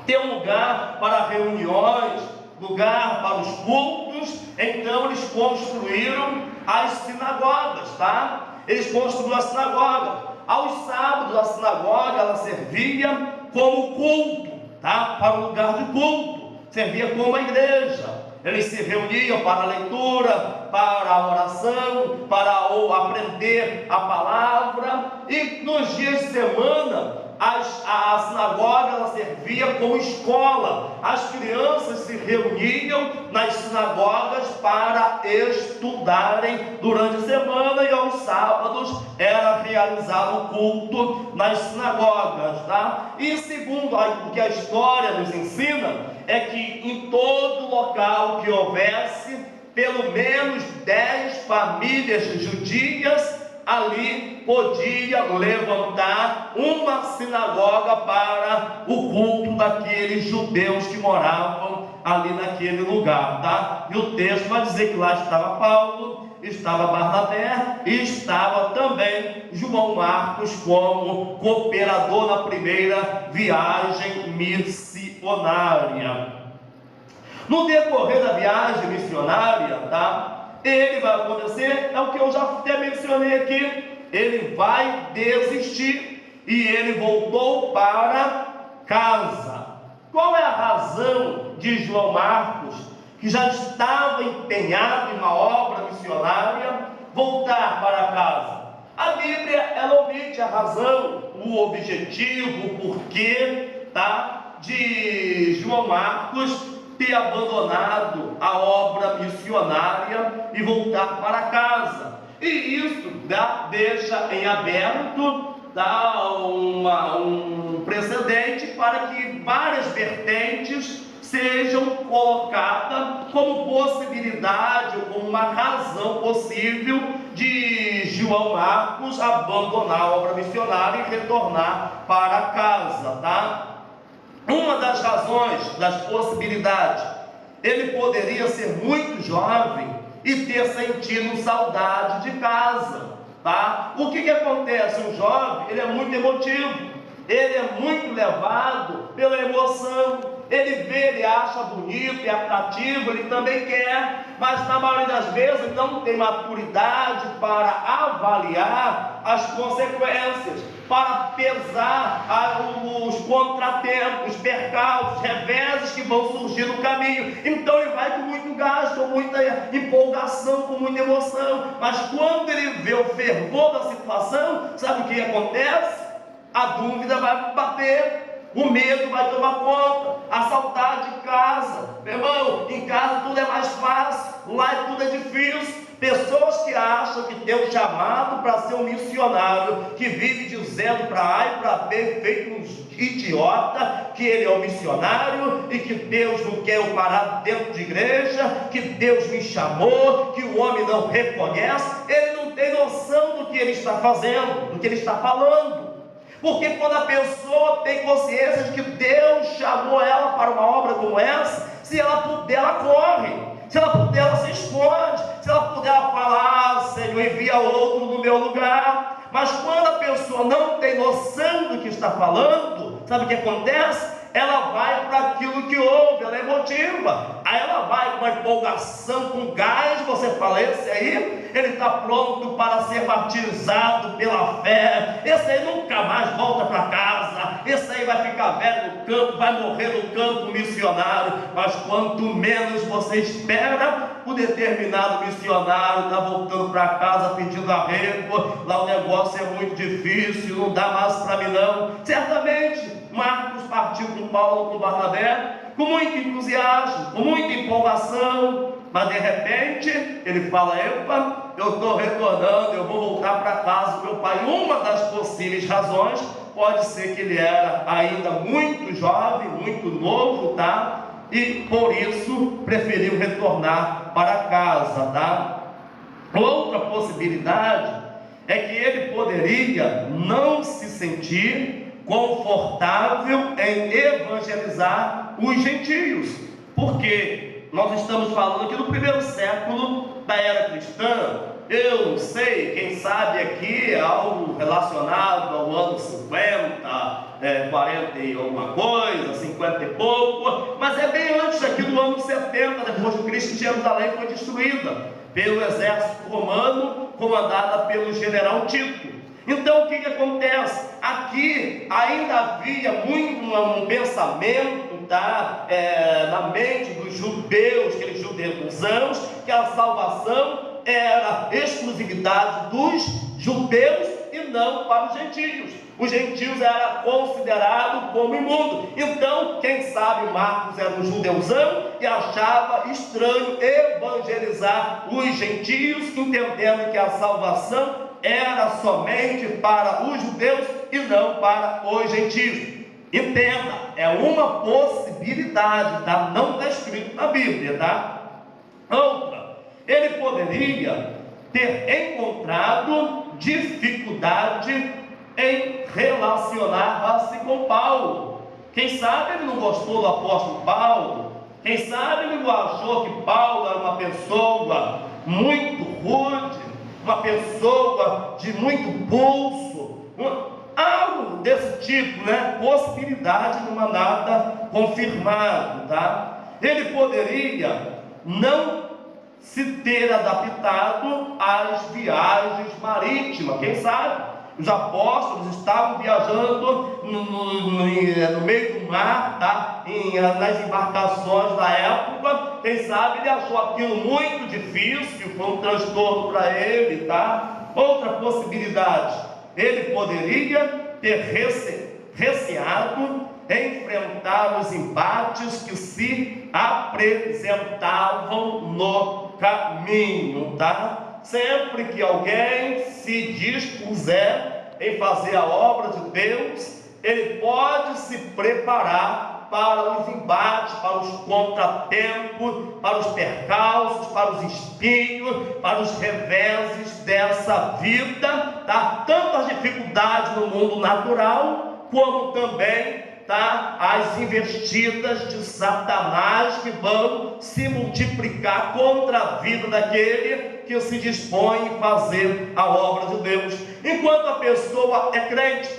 ter um lugar para reuniões, lugar para os cultos, então eles construíram as sinagogas, tá? Eles construíram a sinagoga. Aos sábados a sinagoga ela servia como culto, tá? Para o lugar de culto, servia como a igreja. Eles se reuniam para a leitura, para a oração, para aprender a palavra. E nos dias de semana a sinagoga ela servia como escola. As crianças se reuniam nas sinagogas para estudarem durante a semana, e aos sábados era realizado o culto nas sinagogas, tá? E segundo o que a história nos ensina, é que em todo local que houvesse pelo menos 10 famílias judias, ali podia levantar uma sinagoga para o culto daqueles judeus que moravam ali naquele lugar, tá? E o texto vai dizer que lá estava Paulo, estava Barnabé e estava também João Marcos como cooperador na primeira viagem missionária. No decorrer da viagem missionária, tá? Ele vai acontecer, é o que eu já até mencionei aqui, ele vai desistir e ele voltou para casa. Qual é a razão de João Marcos, que já estava empenhado em uma obra missionária, voltar para casa? A Bíblia, ela omite a razão, o objetivo, o porquê, tá? De João Marcos ter abandonado a obra missionária e voltar para casa. E isso deixa em aberto, um precedente para que várias vertentes sejam colocadas como possibilidade ou como uma razão possível de João Marcos abandonar a obra missionária e retornar para casa, tá? Uma das razões, das possibilidades, ele poderia ser muito jovem e ter sentido saudade de casa, tá? O que acontece? Um jovem, ele é muito emotivo, ele é muito levado pela emoção, ele vê, ele acha bonito, é atrativo, ele também quer, mas na maioria das vezes ele não tem maturidade para avaliar as consequências, para pesar os contratempos, os percalços, os reveses que vão surgir no caminho. Então ele vai com muito gasto, com muita empolgação, com muita emoção, mas quando ele vê o fervor da situação, sabe o que acontece? A dúvida vai bater, o medo vai tomar conta, a saudade de casa. Meu irmão, em casa tudo é mais fácil, lá tudo é difícil. Pessoas que acham que tem um chamado para ser um missionário, que vive dizendo para A e para B, feito um idiota, que ele é um missionário e que Deus não quer eu parar dentro de igreja, que Deus me chamou, que o homem não reconhece. Ele não tem noção do que ele está fazendo, do que ele está falando. Porque quando a pessoa tem consciência de que Deus chamou ela para uma obra como essa, se ela puder, ela corre. Se ela puder, ela se esconde. Se ela puder, ela fala: Senhor, envia outro no meu lugar. Mas quando a pessoa não tem noção do que está falando, sabe o que acontece? Ela vai para aquilo que ouve, ela é emotiva. Aí ela vai com uma empolgação, com gás. Você fala: esse aí, ele está pronto para ser batizado pela fé. Esse aí nunca mais volta para casa. Esse aí vai ficar velho no campo, vai morrer no campo missionário. Mas quanto menos você espera, o determinado missionário está voltando para casa pedindo arrego. Lá o negócio é muito difícil, não dá mais para mim não. Certamente Marcos partiu com Paulo, com Barnabé, com muito entusiasmo, com muita empolgação, mas de repente ele fala: epa, eu estou retornando, eu vou voltar para casa do meu pai. Uma das possíveis razões pode ser que ele era ainda muito jovem, muito novo, tá? E por isso preferiu retornar para casa, tá? Outra possibilidade é que ele poderia não se sentir confortável em evangelizar os gentios, porque nós estamos falando aqui do primeiro século da era cristã. Eu não sei, quem sabe aqui é algo relacionado ao ano 50, 40 e alguma coisa, 50 e pouco, mas é bem antes aqui do ano 70, depois que Cristo, Jerusalém foi destruída pelo exército romano, comandada pelo general Tito. Então o que acontece? Aqui ainda havia muito um pensamento, tá? Na mente dos judeus, aqueles judeus, que a salvação era exclusividade dos judeus e não para os gentios. Os gentios eram considerados como imundo. Então, quem sabe Marcos era um judeuzão e achava estranho evangelizar os gentios, entendendo que a salvação era somente para os judeus e não para os gentios. Entenda, é uma possibilidade, tá? Não está escrito na Bíblia, tá? Outra, ele poderia ter encontrado dificuldade em relacionar-se com Paulo. Quem sabe ele não gostou do apóstolo Paulo. Quem sabe ele não achou que Paulo era uma pessoa muito rude, uma pessoa de muito pulso, algo desse tipo, né? Possibilidade, não há nada confirmado, tá? Ele poderia não se ter adaptado às viagens marítimas. Quem sabe os apóstolos estavam viajando no meio do mar, tá? Nas embarcações da época. Quem sabe ele achou aquilo muito difícil, foi um transtorno para ele, tá? Outra possibilidade, ele poderia ter receado enfrentar os embates que se apresentavam no caminho, tá? Sempre que alguém se dispuser em fazer a obra de Deus, ele pode se preparar para os embates, para os contratempos, para os percalços, para os espinhos, para os reveses dessa vida, tá? Tanto as dificuldades no mundo natural, como também, tá, as investidas de Satanás que vão se multiplicar contra a vida daquele que se dispõe a fazer a obra de Deus. Enquanto a pessoa é crente,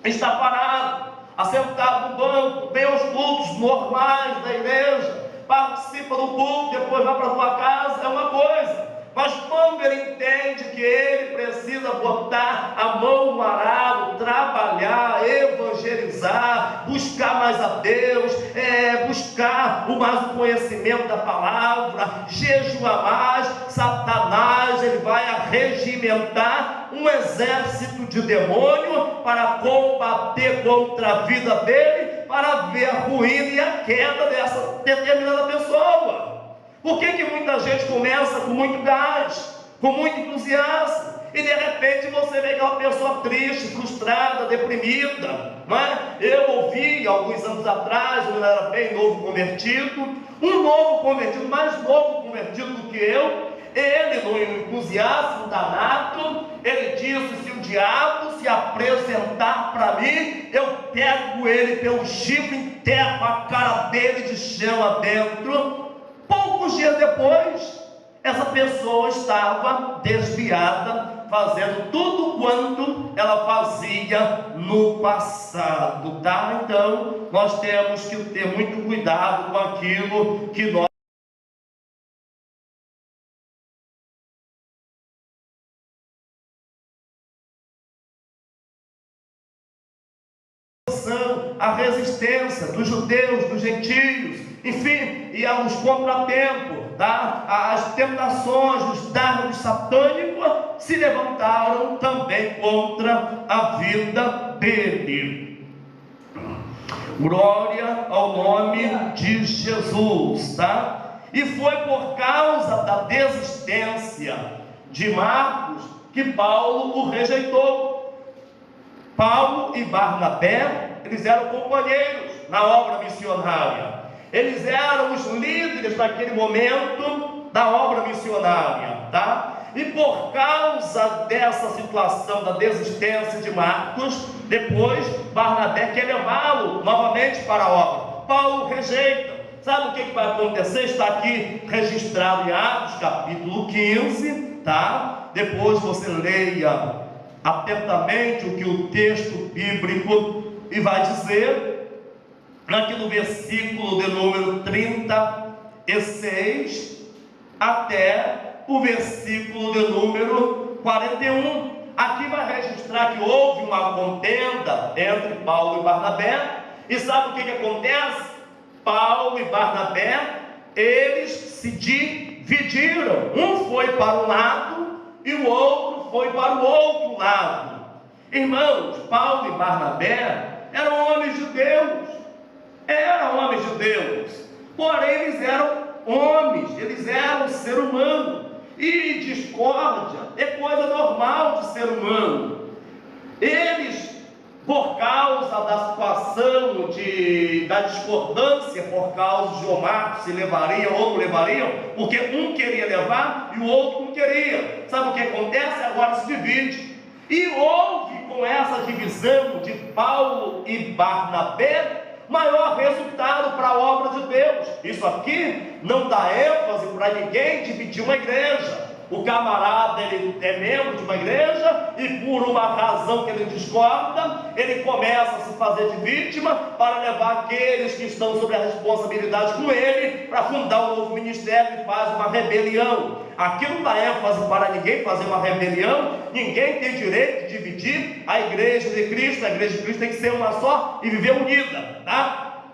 está parado, assentado no banco, vem aos cultos normais da igreja, participa do culto, depois vai para a sua casa, é uma coisa. Mas quando ele entende que ele precisa botar a mão no arado, trabalhar, evangelizar, buscar mais a Deus, buscar mais o conhecimento da palavra, jejuar mais, Satanás ele vai regimentar um exército de demônio para combater contra a vida dele, para ver a ruína e a queda dessa determinada pessoa. Por que muita gente começa com muito gás, com muito entusiasmo, e de repente você vê aquela pessoa triste, frustrada, deprimida, não é? Eu ouvi alguns anos atrás, eu era bem novo convertido, um novo convertido, mais novo convertido do que eu, ele no entusiasmo danado, ele disse: se o diabo se apresentar para mim, eu pego ele pelo chifre, enterro a cara dele de chão adentro. Poucos dias depois, essa pessoa estava desviada, fazendo tudo quanto ela fazia no passado, tá? Então, nós temos que ter muito cuidado com aquilo que nós a resistência dos judeus, dos gentios, enfim, e aos contratempos, tá? As tentações, os dardos satânicos se levantaram também contra a vida dele. Glória ao nome de Jesus, tá? E foi por causa da desistência de Marcos que Paulo o rejeitou. Paulo e Barnabé, eles eram companheiros na obra missionária. Eles eram os líderes naquele momento da obra missionária, tá? E por causa dessa situação da desistência de Marcos, depois Barnabé quer levá-lo novamente para a obra. Paulo rejeita. Sabe o que vai acontecer? Está aqui registrado em Atos capítulo 15, tá? Depois você leia atentamente o que o texto bíblico e vai dizer, aqui no versículo de número 36 até o versículo de número 41. Aqui vai registrar que houve uma contenda entre Paulo e Barnabé. E sabe o que acontece? Paulo e Barnabé, eles se dividiram. Um foi para um lado e o outro foi para o outro lado. Irmãos, Paulo e Barnabé eram homens de Deus, porém eles eram homens, eles eram ser humano, e discórdia é coisa normal de ser humano. Eles, por causa da situação da discordância, por causa de João Marcos, se levariam ou não levariam, porque um queria levar e o outro não queria. Sabe o que acontece? Agora se divide. E houve com essa divisão de Paulo e Barnabé maior resultado para a obra de Deus. Isso aqui não dá ênfase para ninguém dividir uma igreja. O camarada, ele é membro de uma igreja e por uma razão que ele discorda, ele começa a se fazer de vítima para levar aqueles que estão sob a responsabilidade com ele para fundar um novo ministério e faz uma rebelião. Aqui não dá ênfase para ninguém fazer uma rebelião. Ninguém tem direito de dividir a igreja de Cristo. A igreja de Cristo tem que ser uma só e viver unida, tá?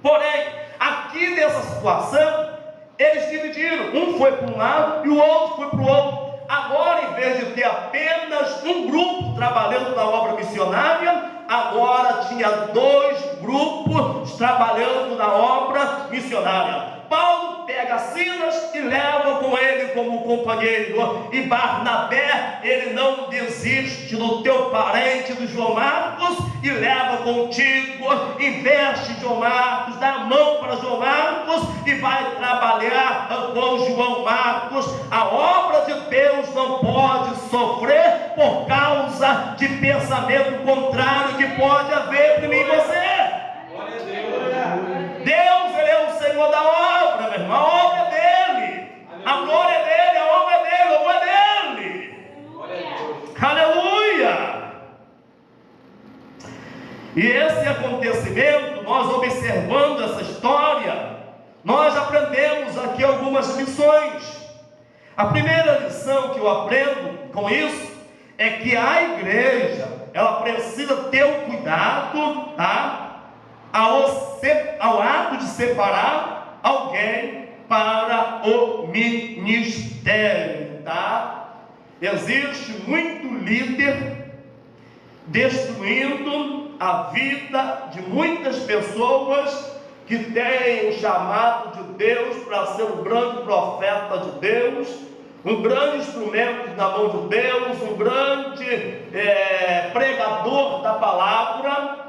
Porém, aqui nessa situação, eles dividiram, um foi para um lado e o outro foi para o outro. Agora, em vez de ter apenas um grupo trabalhando na obra missionária, agora tinha dois grupos trabalhando na obra missionária. Paulo pega Silas e leva com ele como companheiro, e Barnabé, ele não desiste do teu parente do João Marcos e leva contigo, investe João Marcos, dá a mão para João Marcos e vai trabalhar com João Marcos. A obra de Deus não pode sofrer por causa de pensamento contrário que pode haver entre mim e você. Deus, ele é o Senhor da obra, meu irmão. A obra é dele, a glória é dele, a obra é dele, a obra é dele. Aleluia. E esse acontecimento, nós observando essa história, nós aprendemos aqui algumas lições. A primeira lição que eu aprendo com isso é que a igreja, ela precisa ter o cuidado, tá? ao ato de separar alguém para o ministério, tá? Existe muito líder destruindo a vida de muitas pessoas que têm o chamado de Deus para ser um grande profeta de Deus, um grande instrumento na mão de Deus, um grande pregador da palavra,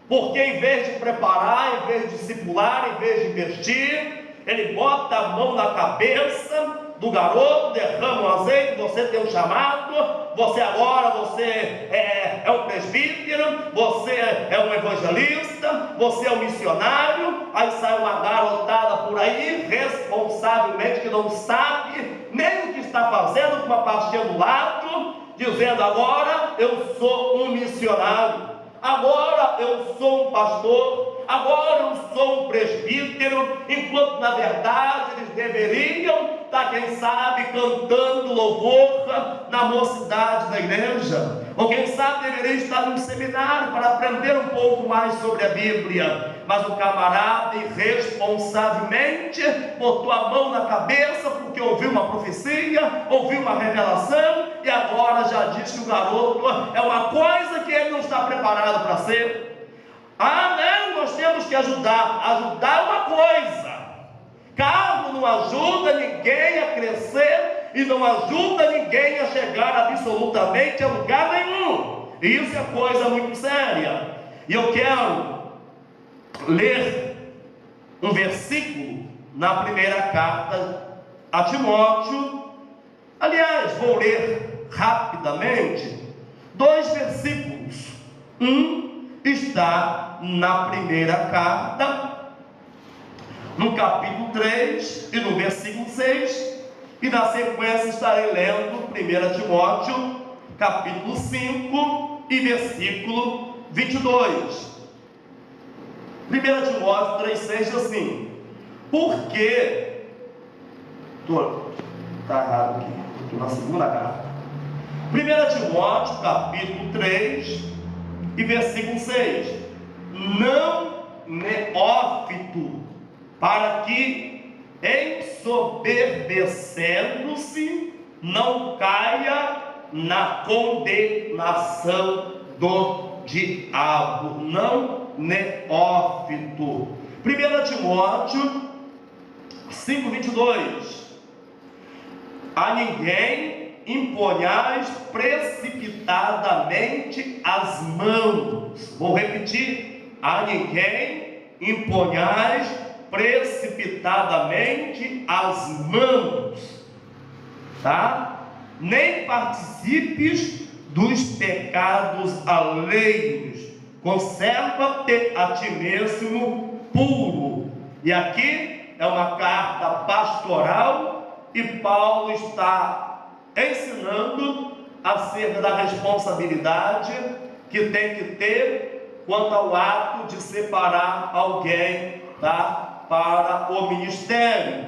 porque em vez de preparar, em vez de discipular, em vez de investir, ele bota a mão na cabeça do garoto, derrama o azeite, você tem um chamado, você é um presbítero, você é um evangelista, você é um missionário. Aí sai uma garotada por aí, responsavelmente, que não sabe nem o que está fazendo, com uma pastinha do lado, dizendo: agora eu sou um missionário, agora eu sou um pastor, agora eu sou um presbítero, enquanto na verdade eles deveriam estar, quem sabe, cantando louvor na mocidade da igreja, ou quem sabe deveria estar num seminário para aprender um pouco mais sobre a Bíblia. Mas o camarada irresponsavelmente botou a mão na cabeça porque ouviu uma profecia, ouviu uma revelação, e agora já diz que o garoto é uma coisa que ele não está preparado para ser. Não, nós temos que ajudar. Ajudar é uma coisa, carro não ajuda ninguém a crescer e não ajuda ninguém a chegar absolutamente a lugar nenhum. Isso é coisa muito séria. E eu quero ler um versículo na primeira carta a Timóteo. Aliás, vou ler rapidamente 2 versículos. Está na primeira carta, no capítulo 3 e no versículo 6, e na sequência estarei lendo 1 Timóteo, capítulo 5 e versículo 22. 1 Timóteo 3,6 diz assim: porque, está errado aqui, estou na segunda carta, 1 Timóteo, capítulo 3 e versículo 6: não neófito, para que, ensoberbecendo-se, não caia na condenação do diabo. Não neófito. 1 Timóteo 5,22: a ninguém imponhais precipitadamente as mãos. Vou repetir: a ninguém imponhais precipitadamente as mãos, tá? Nem participes dos pecados alheios, conserva-te a ti mesmo puro. E aqui é uma carta pastoral, e Paulo está ensinando acerca da responsabilidade que tem que ter quanto ao ato de separar alguém, tá, para o ministério.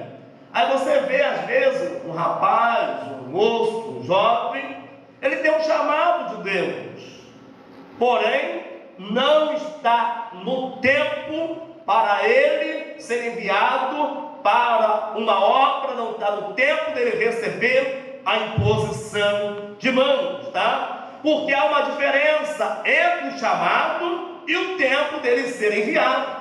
Aí você vê às vezes um rapaz, um moço, um jovem, ele tem um chamado de Deus, porém não está no tempo para ele ser enviado para uma obra, não está no tempo dele receber a imposição de mãos, tá? Porque há uma diferença entre o chamado e o tempo dele ser enviado.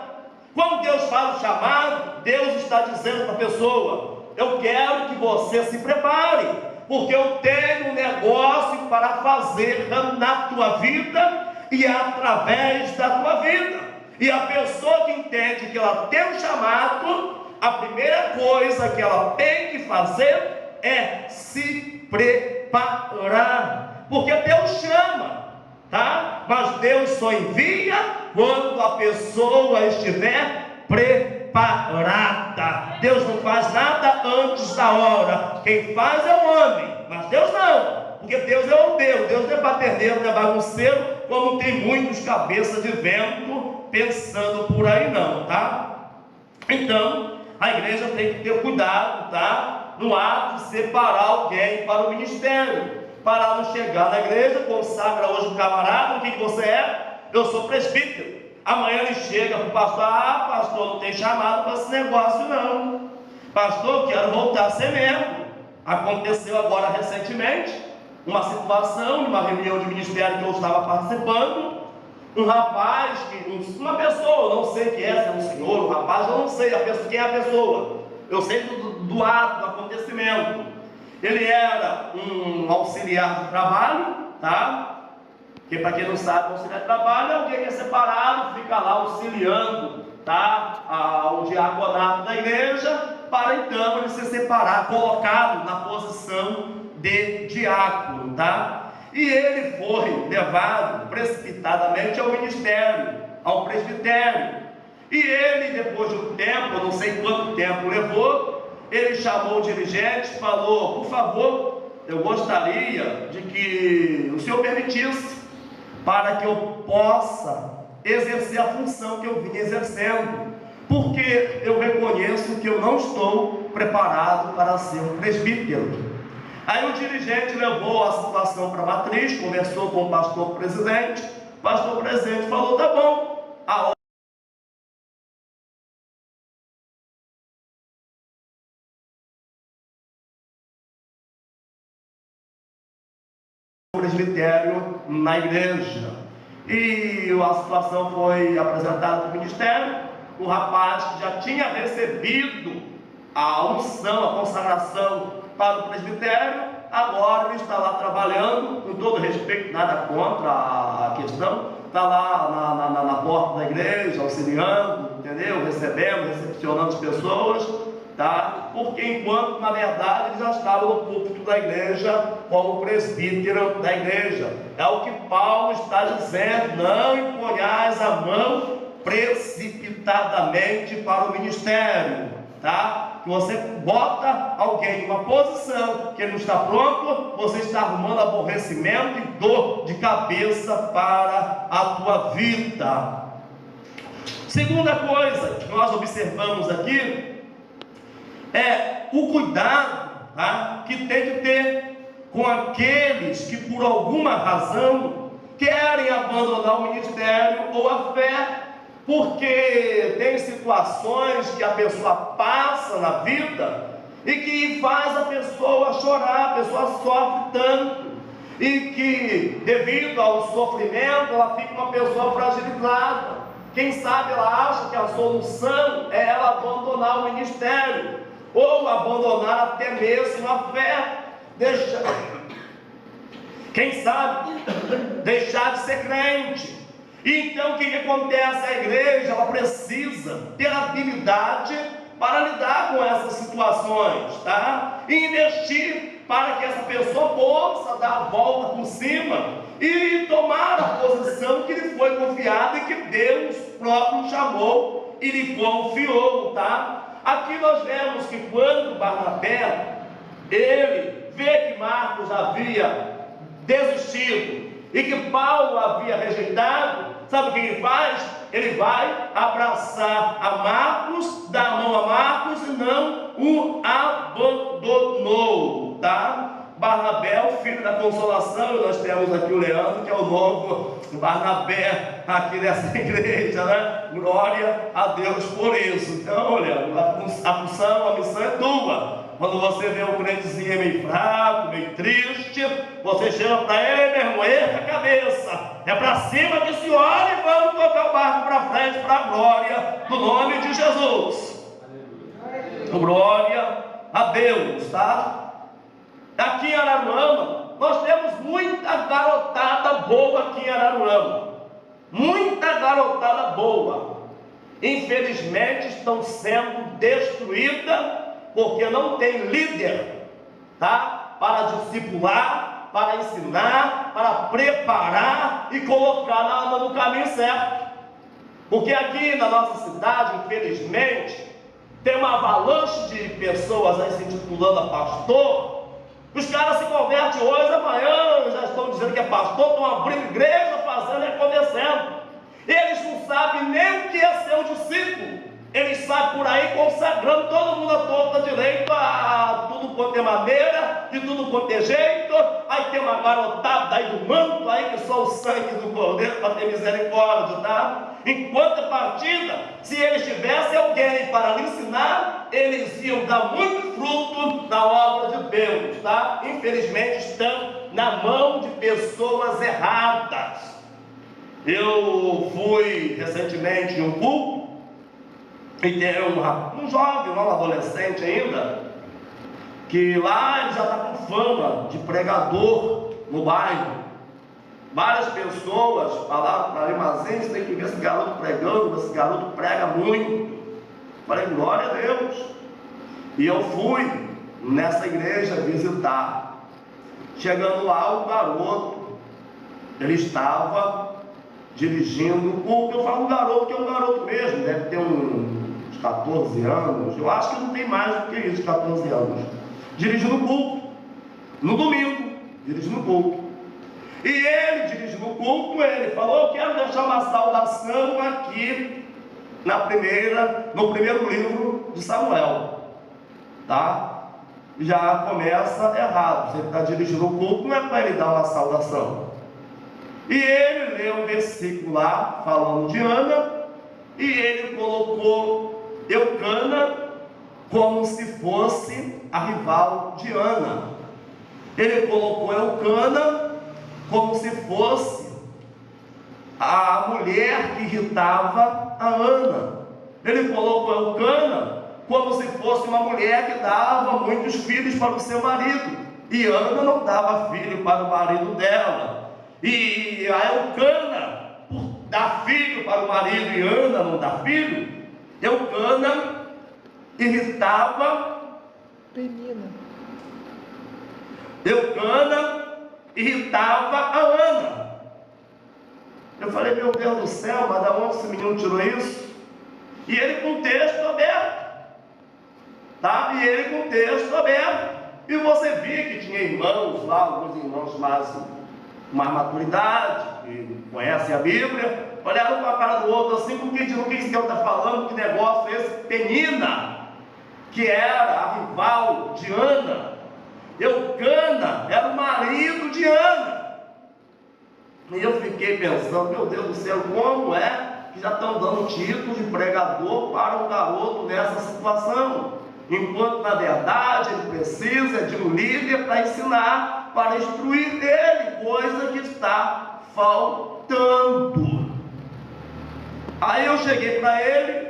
Quando Deus fala o chamado, Deus está dizendo para a pessoa: eu quero que você se prepare, porque eu tenho um negócio para fazer na tua vida e através da tua vida. E a pessoa que entende que ela tem um chamado, a primeira coisa que ela tem que fazer é se preparar, porque Deus chama, tá? Mas Deus só envia quando a pessoa estiver preparada. Deus não faz nada antes da hora. Quem faz é o homem, mas Deus não, porque Deus é ordeiro, Deus não é paterneiro, não é bagunceiro, como tem muitos cabeças de vento pensando por aí não, tá? Então, a igreja tem que ter cuidado, tá? No ato de separar alguém para o ministério, para não chegar na igreja, consagra hoje o camarada, o que você é? Eu sou presbítero. Amanhã ele chega para o pastor, pastor, não tem chamado para esse negócio não. Pastor, quero voltar a ser membro. Aconteceu agora recentemente, uma situação, numa reunião de ministério que eu estava participando, um rapaz, uma pessoa, não sei quem é, se é um senhor, um rapaz, eu não sei quem é a pessoa, eu sei do ato, do acontecimento. Ele era um auxiliar de trabalho, tá? Porque para quem não sabe, auxiliar de trabalho é alguém que é separado, fica lá auxiliando, tá? O diaconato da igreja, para então ele ser separado, colocado na posição de diácono, tá? E ele foi levado precipitadamente ao ministério, ao presbitério. E ele, depois de um tempo, eu não sei quanto tempo levou, ele chamou o dirigente e falou: por favor, eu gostaria de que o senhor permitisse para que eu possa exercer a função que eu vim exercendo, porque eu reconheço que eu não estou preparado para ser um presbítero. Aí o dirigente levou a situação para a matriz, conversou com o pastor presidente falou: tá bom, a presbitério na igreja. E a situação foi apresentada para o ministério. O rapaz que já tinha recebido a unção, a consagração para o presbitério, agora ele está lá trabalhando, com todo respeito, nada contra a questão, está lá na porta da igreja, auxiliando, entendeu? Recebendo, recepcionando as pessoas, tá? Porque enquanto, na verdade, ele já estava no púlpito da igreja, como presbítero da igreja. É o que Paulo está dizendo: não imponhais a mão precipitadamente para o ministério, tá? Que você bota alguém em uma posição que ele não está pronto, você está arrumando aborrecimento e dor de cabeça para a tua vida. Segunda coisa que nós observamos aqui é o cuidado, tá, que tem que ter com aqueles que por alguma razão querem abandonar o ministério ou a fé, porque tem situações que a pessoa passa na vida e que faz a pessoa chorar, a pessoa sofre tanto, e que devido ao sofrimento ela fica uma pessoa fragilizada. Quem sabe ela acha que a solução é ela abandonar o ministério, ou abandonar até mesmo a fé, quem sabe deixar de ser crente. Então o que acontece? A igreja ela precisa ter habilidade para lidar com essas situações, tá? E investir para que essa pessoa possa dar a volta por cima e tomar a posição que lhe foi confiada e que Deus próprio chamou e lhe confiou, tá? Aqui nós vemos que quando Barnabé, ele vê que Marcos havia desistido e que Paulo havia rejeitado, sabe o que ele faz? Ele vai abraçar a Marcos, dá a mão a Marcos e não o abandonou, tá? Barnabé, o filho da consolação, e nós temos aqui o Leandro, que é o novo Barnabé aqui dessa igreja, né? Glória a Deus por isso. Então, Leandro, a função, a missão é tua. Quando você vê o crentezinho meio fraco, meio triste, você chama para ele: meu irmão, erga a cabeça, é para cima que se olha e vamos tocar o barco para frente, para a glória do nome de Jesus. Glória a Deus, tá? Aqui em Araruama, nós temos muita garotada boa aqui em Araruama. Muita garotada boa. Infelizmente estão sendo destruídas porque não tem líder, tá? Para discipular, para ensinar, para preparar e colocar no caminho certo. Porque aqui na nossa cidade, infelizmente, tem uma avalanche de pessoas aí se intitulando a pastor. Os caras se convertem hoje, amanhã pastor, estão abrindo igreja, fazendo e acontecendo. Eles não sabem nem o que é ser um discípulo. Eles saem por aí consagrando todo mundo a torta direito, a tudo quanto é maneira, de tudo quanto é jeito. Aí tem uma garotada aí do manto, aí que só o sangue do cordeiro para ter misericórdia, tá? Enquanto a partida, se eles tivessem alguém para lhe ensinar, eles iam dar muito fruto na obra de Deus, tá? Infelizmente estão na mão de pessoas erradas. Eu fui recentemente em um culto, e tem um jovem, um adolescente ainda, que lá ele já está com fama de pregador no bairro. Várias pessoas falaram para ele, mas você tem que ver esse garoto pregando, esse garoto prega muito. Falei, glória a Deus. E eu fui nessa igreja visitar. Chegando lá, o garoto, ele estava dirigindo o culto. Eu falo garoto, que é um garoto mesmo, deve ter uns 14 anos, eu acho que não tem mais do que isso, 14 anos, dirigindo o culto, no domingo, dirigindo o culto. E ele, dirigindo o culto, ele falou, eu quero deixar uma saudação aqui, no primeiro livro de Samuel, tá? Já começa errado, se ele está dirigindo o culto, não é para ele dar uma saudação. E ele leu um versículo lá, falando de Ana, e ele colocou Eucana como se fosse a rival de Ana. Ele colocou Eucana como se fosse a mulher que irritava a Ana. Ele colocou Eucana como se fosse uma mulher que dava muitos filhos para o seu marido, e Ana não dava filho para o marido dela. E a Eucana, por dar filho para o marido e Ana não dar filho, Eucana irritava Penina. Eucana irritava a Ana. Eu falei, meu Deus do céu, mas da onde esse menino tirou isso? E ele com o texto aberto, tá? E ele com o texto aberto. E você via que tinha irmãos lá, alguns irmãos mais maturidade, que conhecem a Bíblia, olharam para a cara do outro assim, o que isso que ele está falando, que negócio é esse? Penina, que era a rival de Ana. Eucana era o marido de Ana. E eu fiquei pensando, meu Deus do céu, como é que já estão dando título de pregador para um garoto nessa situação? Enquanto na verdade ele precisa de um líder para ensinar, para instruir ele, coisa que está faltando. Aí eu cheguei para ele,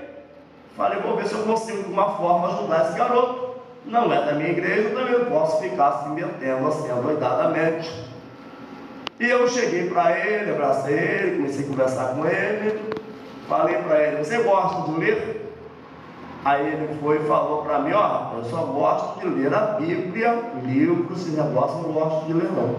falei, vou ver se eu consigo de uma forma ajudar esse garoto. Não é da minha igreja, também não posso ficar se metendo assim adoidadamente. E eu cheguei para ele, abracei ele, comecei a conversar com ele, falei para ele, você gosta de ler? Aí ele foi e falou para mim, ó, eu só gosto de ler a Bíblia, livros, esse negócio eu não gosto de ler não.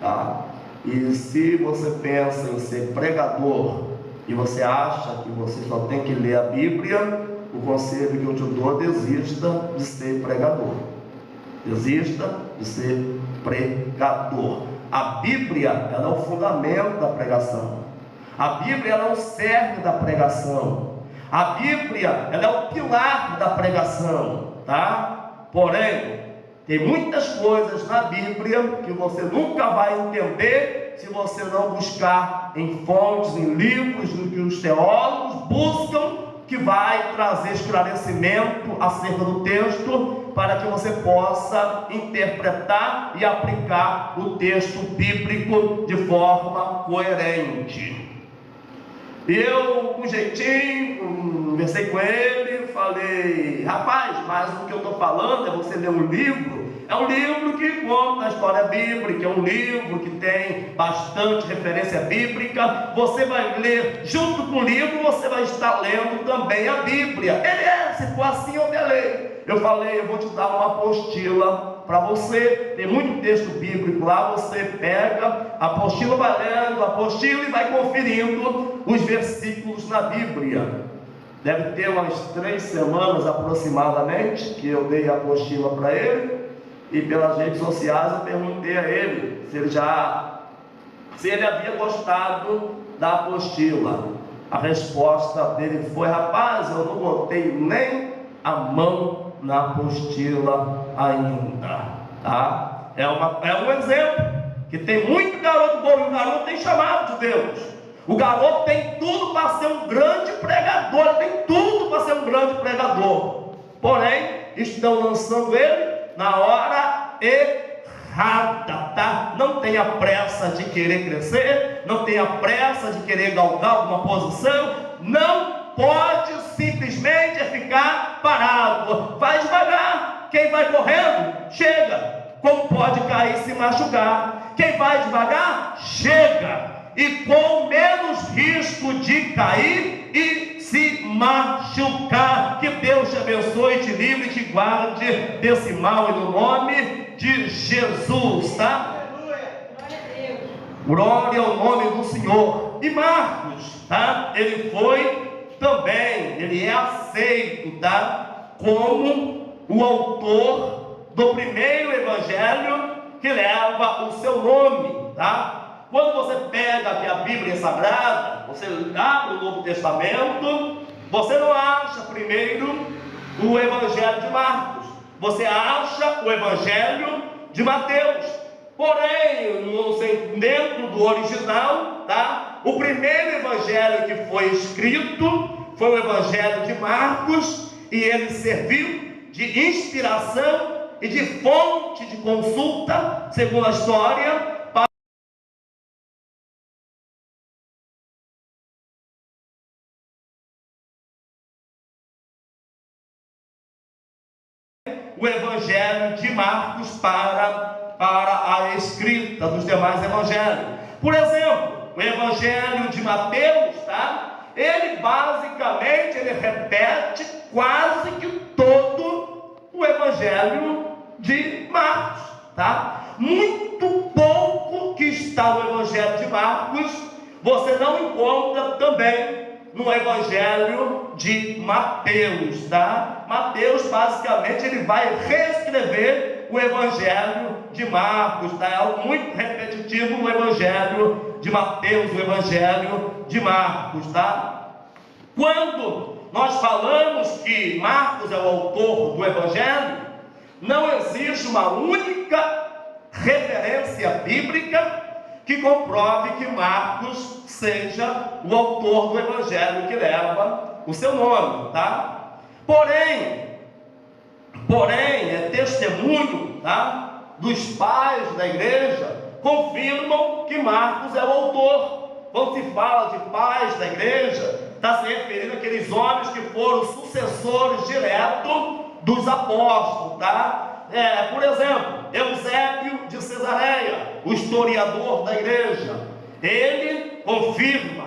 Tá? E se você pensa em ser pregador e você acha que você só tem que ler a Bíblia, o conselho que eu te dou, desista de ser pregador. Desista de ser pregador. A Bíblia, ela é o fundamento da pregação. A Bíblia, ela é o cerne da pregação. A Bíblia, ela é o pilar da pregação, tá? Porém, tem muitas coisas na Bíblia que você nunca vai entender se você não buscar em fontes, em livros, no que os teólogos buscam, que vai trazer esclarecimento acerca do texto, para que você possa interpretar e aplicar o texto bíblico de forma coerente. E eu, com jeitinho, conversei com ele, falei, rapaz, mas o que eu estou falando é você ler um livro. É um livro que conta a história bíblica, é um livro que tem bastante referência bíblica. Você vai ler, junto com o livro, você vai estar lendo também a Bíblia. Se for assim, eu me leio. Eu falei, eu vou te dar uma apostila para você. Tem muito texto bíblico lá, você pega a apostila, vai lendo a apostila e vai conferindo os versículos na Bíblia. Deve ter umas 3 semanas aproximadamente que eu dei a apostila para ele. E pelas redes sociais eu perguntei a ele se ele havia gostado da apostila. A resposta dele foi: rapaz, eu não botei nem a mão na apostila ainda, tá? É um exemplo que tem muito garoto bom, e o garoto tem chamado de Deus. O garoto tem tudo para ser um grande pregador, tem tudo para ser um grande pregador. Porém, estão lançando ele na hora errada, tá? Não tenha pressa de querer crescer, não tenha pressa de querer galgar alguma posição. Não pode simplesmente ficar parado. Vai devagar. Quem vai correndo, chega. Como pode cair e se machucar? Quem vai devagar, chega. E com menos risco de cair e se machucar. Que Deus te abençoe, te livre e te guarde desse mal, e no nome de Jesus, tá? Glória ao nome do Senhor. E Marcos, tá? Ele foi também, ele é aceito, tá? Como o autor do primeiro evangelho que leva o seu nome, tá? Quando você pega aqui a Bíblia Sagrada, você abre o Novo Testamento, você não acha primeiro o Evangelho de Marcos, você acha o Evangelho de Mateus. Porém, dentro do original, tá? O primeiro Evangelho que foi escrito foi o Evangelho de Marcos, e ele serviu de inspiração e de fonte de consulta, segundo a história, o Evangelho de Marcos para a escrita dos demais evangelhos. Por exemplo, o Evangelho de Mateus, tá? Ele basicamente repete quase que todo o Evangelho de Marcos, tá? Muito pouco que está no Evangelho de Marcos você não encontra também no Evangelho de Mateus, tá? Mateus basicamente ele vai reescrever o Evangelho de Marcos, tá? É algo muito repetitivo no Evangelho de Mateus, o Evangelho de Marcos, tá? Quando nós falamos que Marcos é o autor do Evangelho, não existe uma única referência bíblica que comprove que Marcos seja o autor do Evangelho que leva o seu nome, tá? Porém, é testemunho, tá? Dos pais da igreja confirmam que Marcos é o autor. Quando se fala de pais da igreja, está se referindo àqueles homens que foram sucessores diretos dos apóstolos, tá? Por exemplo, Eusébio de Cesareia, o historiador da igreja, ele confirma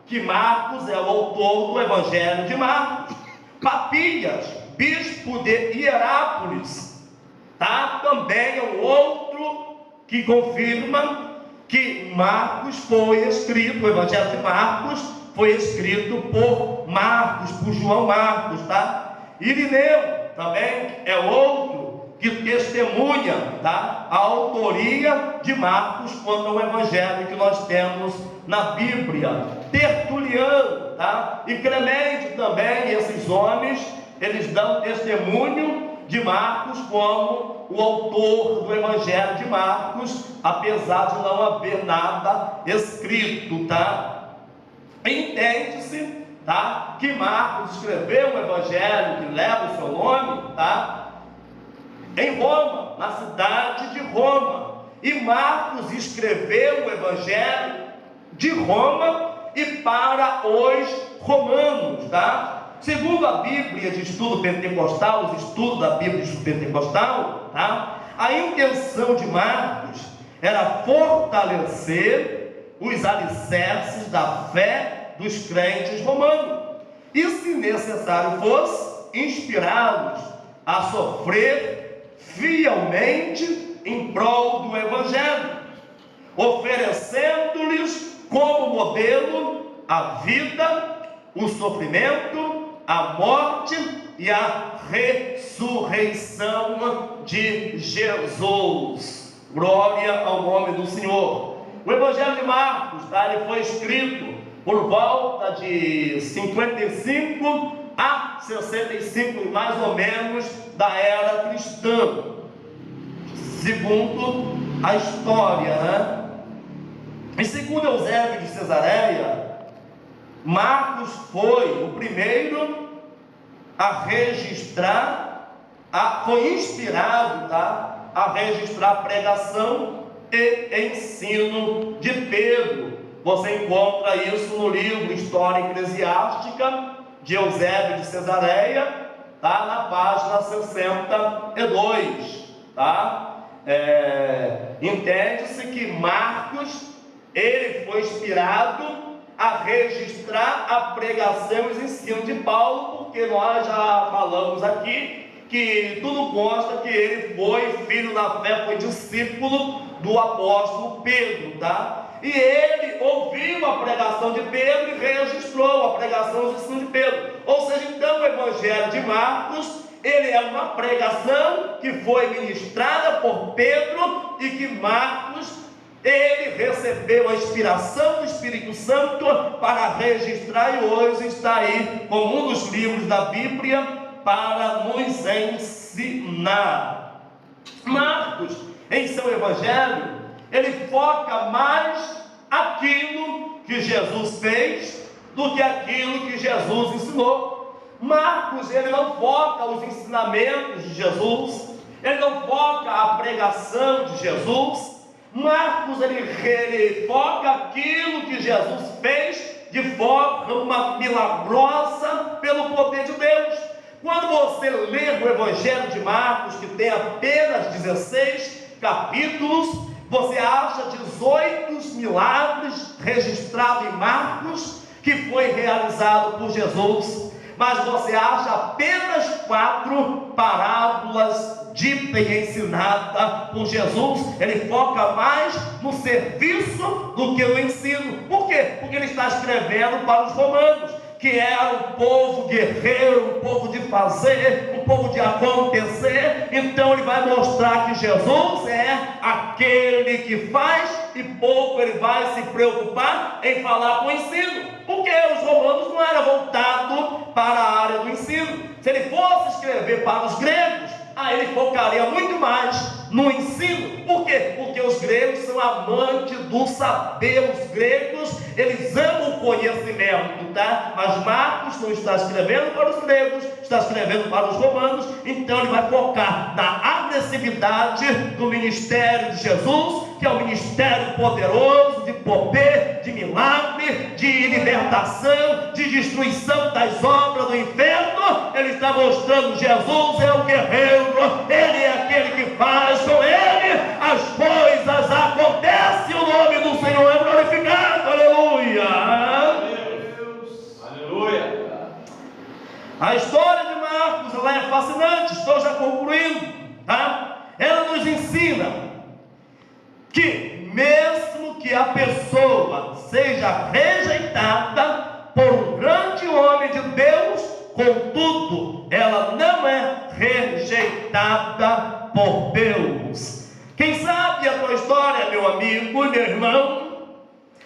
que Marcos é o autor do Evangelho de Marcos. Papias, bispo de Hierápolis, tá? Também é um outro que confirma que Marcos foi escrito, o Evangelho de Marcos foi escrito por Marcos, por João Marcos, tá? Irineu também é outro que testemunha, tá? A autoria de Marcos quanto ao Evangelho que nós temos na Bíblia. Tertuliano, tá? E Clemente também, esses homens, eles dão testemunho de Marcos como o autor do Evangelho de Marcos, apesar de não haver nada escrito, tá? Entende-se, tá? Que Marcos escreveu um Evangelho que leva o seu nome, tá? Em Roma, na cidade de Roma. E Marcos escreveu o Evangelho de Roma e para os romanos, tá? Segundo a Bíblia de Estudo Pentecostal, os estudos da Bíblia de Estudo Pentecostal, tá? A intenção de Marcos era fortalecer os alicerces da fé dos crentes romanos, e, se necessário fosse, inspirá-los a sofrer fielmente em prol do Evangelho, oferecendo-lhes como modelo a vida, o sofrimento, a morte e a ressurreição de Jesus. Glória ao nome do Senhor. O Evangelho de Marcos, tá? Ele foi escrito por volta de 55 a 65, mais ou menos, da era cristã, segundo a história, né? E segundo Eusébio de Cesareia, Marcos foi o primeiro a registrar, foi inspirado, tá? A registrar a pregação e ensino de Pedro. Você encontra isso no livro História Eclesiástica de Eusébio de Cesareia, tá? Na página 62, tá? Entende-se que Marcos, ele foi inspirado a registrar a pregação e os ensinos de Paulo, porque nós já falamos aqui que tudo consta que ele foi filho da fé, foi discípulo do apóstolo Pedro, tá? E ele ouviu a pregação de Pedro e registrou a pregação e os ensinos de Pedro. Ou seja, então o Evangelho de Marcos, ele é uma pregação que foi ministrada por Pedro e que Marcos, ele recebeu a inspiração do Espírito Santo para registrar, e hoje está aí como um dos livros da Bíblia para nos ensinar. Marcos, em seu Evangelho, ele foca mais aquilo que Jesus fez do que aquilo que Jesus ensinou. Marcos, ele não foca os ensinamentos de Jesus, ele não foca a pregação de Jesus. Marcos, ele foca aquilo que Jesus fez de forma milagrosa pelo poder de Deus. Quando você lê o Evangelho de Marcos, que tem apenas 16 capítulos, você acha 18 milagres registrados em Marcos, que foi realizado por Jesus, mas você acha apenas 4 parábolas dita e ensinada por Jesus. Ele foca mais no serviço do que no ensino. Por quê? Porque ele está escrevendo para os romanos, que era um povo guerreiro, um povo de fazer, um povo de acontecer. Então ele vai mostrar que Jesus é aquele que faz, e pouco ele vai se preocupar em falar com o ensino, porque os romanos não eram voltados para a área do ensino. Se ele fosse escrever para os gregos, aí ele focaria muito mais no ensino. Por quê? Porque os gregos são amantes do saber. Os gregos, eles amam o conhecimento, tá? Mas Marcos não está escrevendo para os gregos, está escrevendo para os romanos. Então ele vai focar na agressividade do ministério de Jesus, que é um ministério poderoso, de poder, de milagre, de libertação, de destruição das obras do inferno. Ele está mostrando: Jesus é o guerreiro, ele é aquele que faz, com ele as coisas acontecem, o nome do Senhor é glorificado. Aleluia. Aleluia. A história de Marcos, ela é fascinante. Estou já concluindo, tá? Ela nos ensina que mesmo que a pessoa seja rejeitada por um grande homem de Deus, contudo, ela não é rejeitada por Deus. Quem sabe a tua história, meu amigo e meu irmão?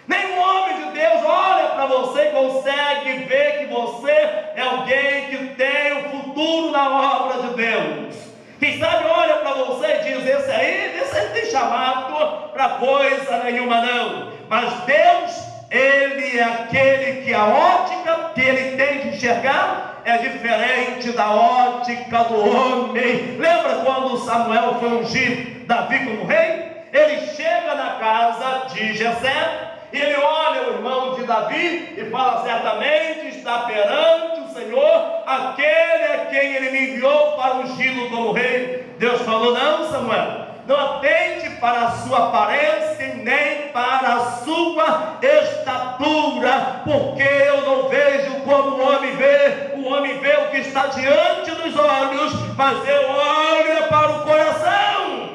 Nenhum homem de Deus olha para você e consegue ver que você é alguém que tem um futuro na obra de Deus. Quem sabe olha para você e diz: esse aí tem chamado para coisa nenhuma não. Mas Deus, ele é aquele que a ótica que ele tem de enxergar é diferente da ótica do homem. Lembra quando Samuel foi ungir Davi como rei? Ele chega na casa de Jessé, e ele olha o irmão de Davi e fala: certamente está perante o Senhor aquele a quem ele me enviou para ungí-lo como rei. Deus falou: não, Samuel, não atente para a sua aparência, nem para a sua estatura, porque eu não vejo como o homem vê. O homem vê o que está diante dos olhos, mas eu olho para o coração.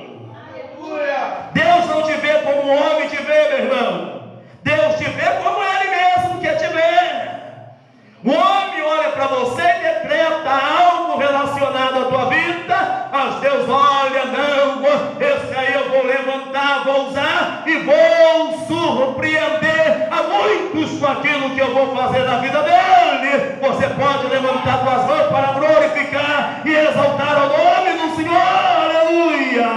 Deus não te vê como o homem te vê, meu irmão. Deus te vê como ele mesmo quer te ver. O homem olha para você e decreta algo surpreender a muitos com aquilo que eu vou fazer na vida dele. Você pode levantar suas mãos para glorificar e exaltar o nome do Senhor. Aleluia!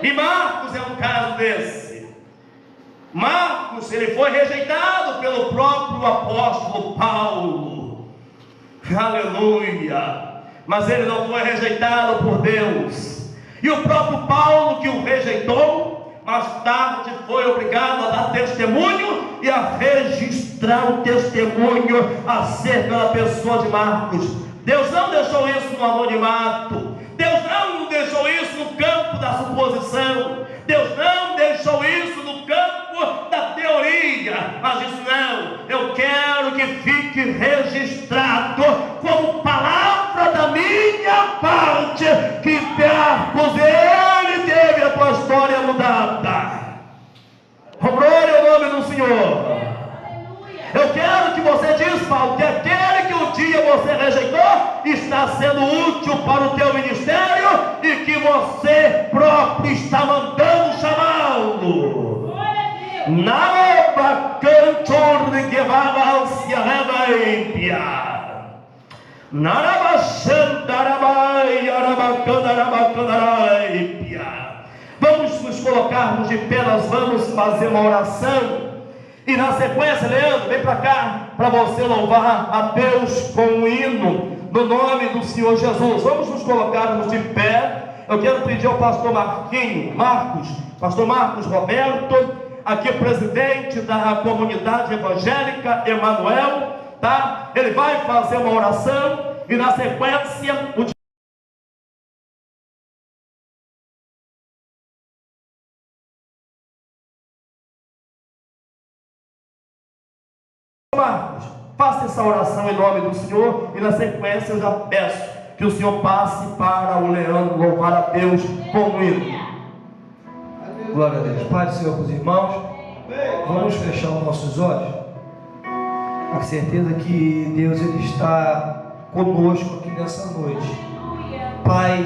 E Marcos é um caso desse. Marcos, ele foi rejeitado pelo próprio apóstolo Paulo. Aleluia! Mas ele não foi rejeitado por Deus. E o próprio Paulo, que o rejeitou, mais tarde foi obrigado a dar testemunho e a registrar o testemunho acerca da pessoa de Marcos. Deus não deixou isso no anonimato. Deus não deixou isso no campo da suposição. Deus não deixou isso no campo da teoria. Mas disse: não, eu quero que fique registrado como palavra da minha parte, que Marcos, ele teve a tua história mudada. Glória ao nome do Senhor. Eu quero que você diz, Paulo, que aquele que um dia você rejeitou está sendo útil para o teu ministério e que você próprio está mandando chamá-lo. Nova cantor de que vai se arrebentar. Vamos nos colocarmos de pé, nós vamos fazer uma oração. E na sequência, Leandro, vem para cá, para você louvar a Deus com um hino, no nome do Senhor Jesus. Vamos nos colocarmos de pé. Eu quero pedir ao pastor pastor Marcos Roberto, aqui presidente da comunidade evangélica Emanuel, tá? Ele vai fazer uma oração e na sequência Marcos, faça essa oração em nome do Senhor. E na sequência eu já peço que o Senhor passe para o Leandro louvar a Deus com o hino. Glória a Deus. Pai do Senhor com os irmãos, vamos fechar os nossos olhos. A certeza que Deus, Ele está conosco aqui nessa noite. Pai,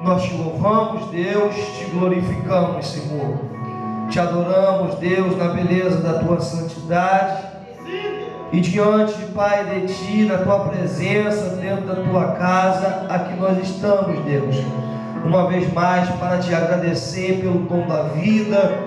nós te louvamos, Deus, te glorificamos, Senhor. Te adoramos, Deus, na beleza da tua santidade. E diante, Pai, de Ti, na Tua presença, dentro da Tua casa, aqui nós estamos, Deus, uma vez mais para Te agradecer pelo dom da vida,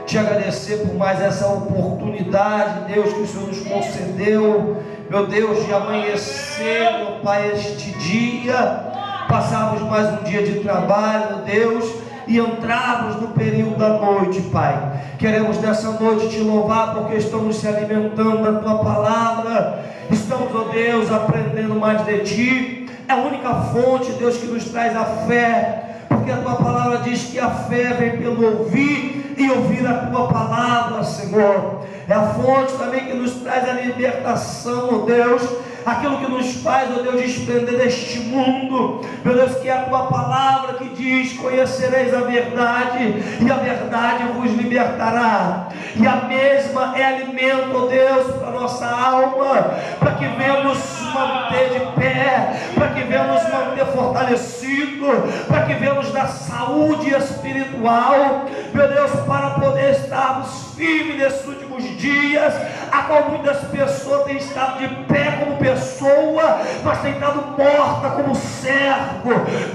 Te agradecer por mais essa oportunidade, Deus, que o Senhor nos concedeu, meu Deus, de amanhecer, meu Pai, este dia, passarmos mais um dia de trabalho, Deus, e entrarmos no período da noite, Pai. Queremos nessa noite Te louvar porque estamos se alimentando da Tua palavra, estamos, ó Deus, aprendendo mais de Ti. É a única fonte, Deus, que nos traz a fé, porque a Tua palavra diz que a fé vem pelo ouvir e ouvir a Tua palavra, Senhor. É a fonte também que nos traz a libertação, ó Deus, aquilo que nos faz, ó Deus, desprender deste mundo, meu Deus, que é a Tua palavra que diz: conhecereis a verdade e a verdade vos libertará. E a mesma é alimento, ó Deus, para a nossa alma, para que venhamos manter de pé, para que venhamos manter fortalecido, para que venhamos dar saúde espiritual, meu Deus, para poder estarmos firmes nesses últimos dias, a qual muitas pessoas têm estado de pé como pessoa, mas têm estado morta como servo,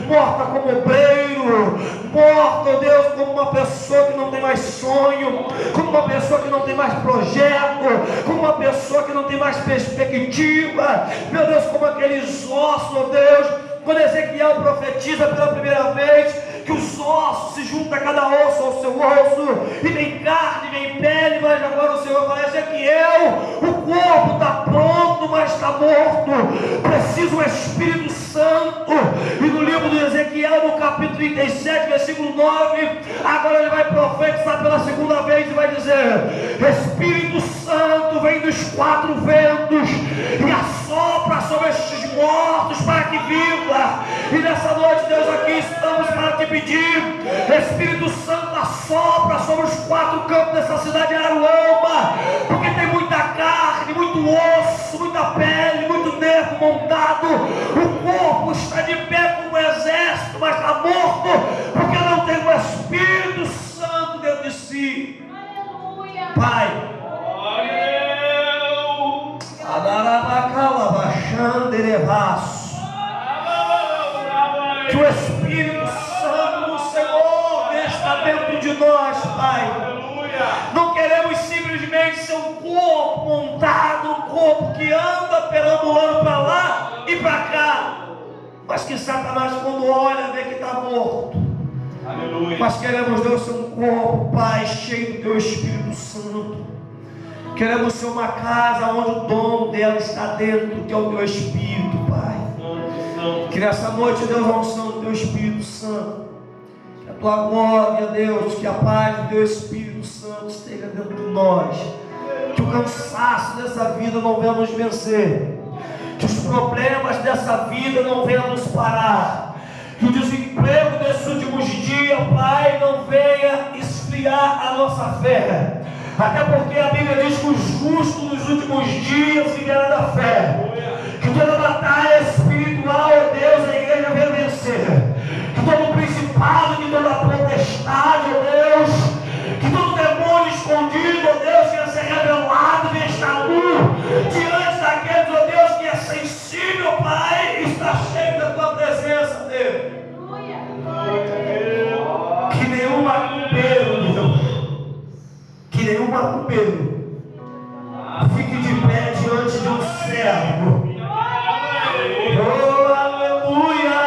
morta como obreiro, morta, ó Deus, como uma pessoa que não tem mais sonho, como uma pessoa que não tem mais projeto, como uma pessoa que não tem mais perspectiva, meu Deus, como aqueles ossos, ó Deus, quando Ezequiel profetiza pela primeira vez, que os ossos se juntam, cada osso ao seu osso, e vem carne, vem pele, mas agora o Senhor fala: Ezequiel, o corpo está pronto, mas está morto, precisa o Espírito Santo. E no livro de Ezequiel, no capítulo 37, versículo 9, agora ele vai profetizar pela segunda vez e vai dizer: Espírito Santo vem dos quatro ventos e assopra sobre estes mortos para que viva. E nessa noite, Deus, aqui estamos para te pedir: Espírito Santo, assopra sobre os quatro campos dessa cidade de Araruama, porque tem muita carne, muito osso, muita pele, muito nervo montado. O corpo está de pé como um exército, mas está morto, porque não tem o Espírito Santo dentro de si. nós, Pai. Não queremos simplesmente ser um corpo montado, um corpo que anda perambulando para lá e para cá, mas que Satanás, quando olha, vê que está morto. Aleluia. Mas queremos, Deus, ser um corpo, Pai, cheio do Teu Espírito Santo. Queremos ser uma casa onde o dono dela está dentro, que é o Teu Espírito, Pai. Que nessa noite, Deus, a unção do Teu Espírito Santo, que a Tua glória, Deus, que a paz do Teu Espírito Santo esteja dentro de nós. Que o cansaço dessa vida não venha nos vencer. Que os problemas dessa vida não venham nos parar. Que o desemprego desses últimos dias, Pai, não venha esfriar a nossa fé. Até porque a Bíblia diz que o justo nos últimos dias viverá da fé. Que toda batalha espiritual, ó Deus, a igreja venha vencer. Que todo principado, que toda potestade, ó Deus, que todo demônio escondido, ó Deus, venha ser revelado, venha estar nu diante daqueles, ó Deus, que é sensível, Pai, e está cheio da Tua presença, Deus. Que nenhum macumbeiro, Deus, que nenhum macumbeiro fique de pé diante de um servo. Oh, aleluia!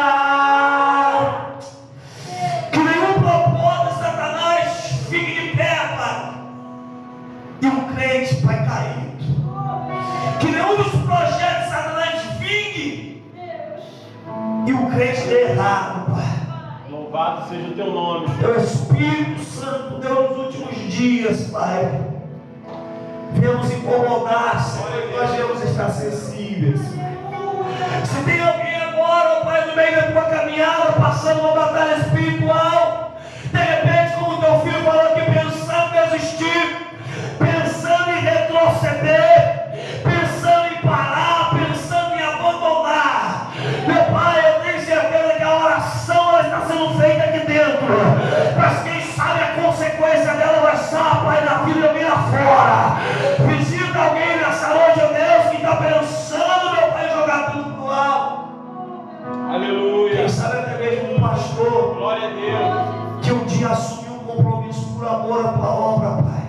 Que nenhum propósito de Satanás fique de pé, Pai, e um crente, Pai, caído. Que nenhum dos projetos de Satanás vingue e o crente dê errado, Pai. Louvado seja o Teu nome. Teu Espírito Santo, Deus, nos últimos dias, Pai, venha nos incomodar, Senhor, e nós devemos estar sensíveis. Se tem alguém agora, ó Pai, no meio da tua caminhada, passando uma batalha espiritual, de repente, como o Teu filho falou aqui, pensando em desistir, pensando em retroceder, pensando em parar, pensando em abandonar, meu Pai, eu tenho certeza que a oração ela está sendo feita aqui dentro, mas quem sabe a consequência dela vai ser, Pai, na vida de alguém lá fora. Visita alguém nessa noite, ó Deus, que está pensando, meu Pai, em jogar tudo pro alto. Aleluia. Quem sabe até mesmo um pastor, glória a Deus, que um dia assumiu um compromisso por amor à Tua obra, Pai.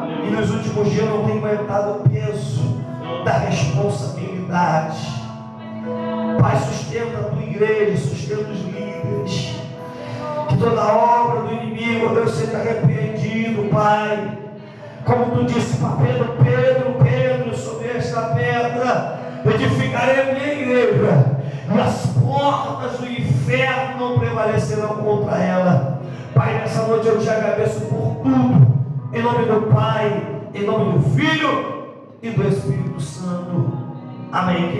aleluia. E nos últimos dias não tem aguentado o peso da responsabilidade. Pai, sustenta a Tua igreja, sustenta os líderes. Que toda obra do inimigo, Deus, seja repreendido, Pai. Como Tu disse para Pedro, Pedro, sobre esta pedra edificarei a minha igreja, e as portas do inferno não prevalecerão contra ela. Pai, nessa noite eu Te agradeço por tudo. Em nome do Pai, em nome do Filho e do Espírito Santo. Amém.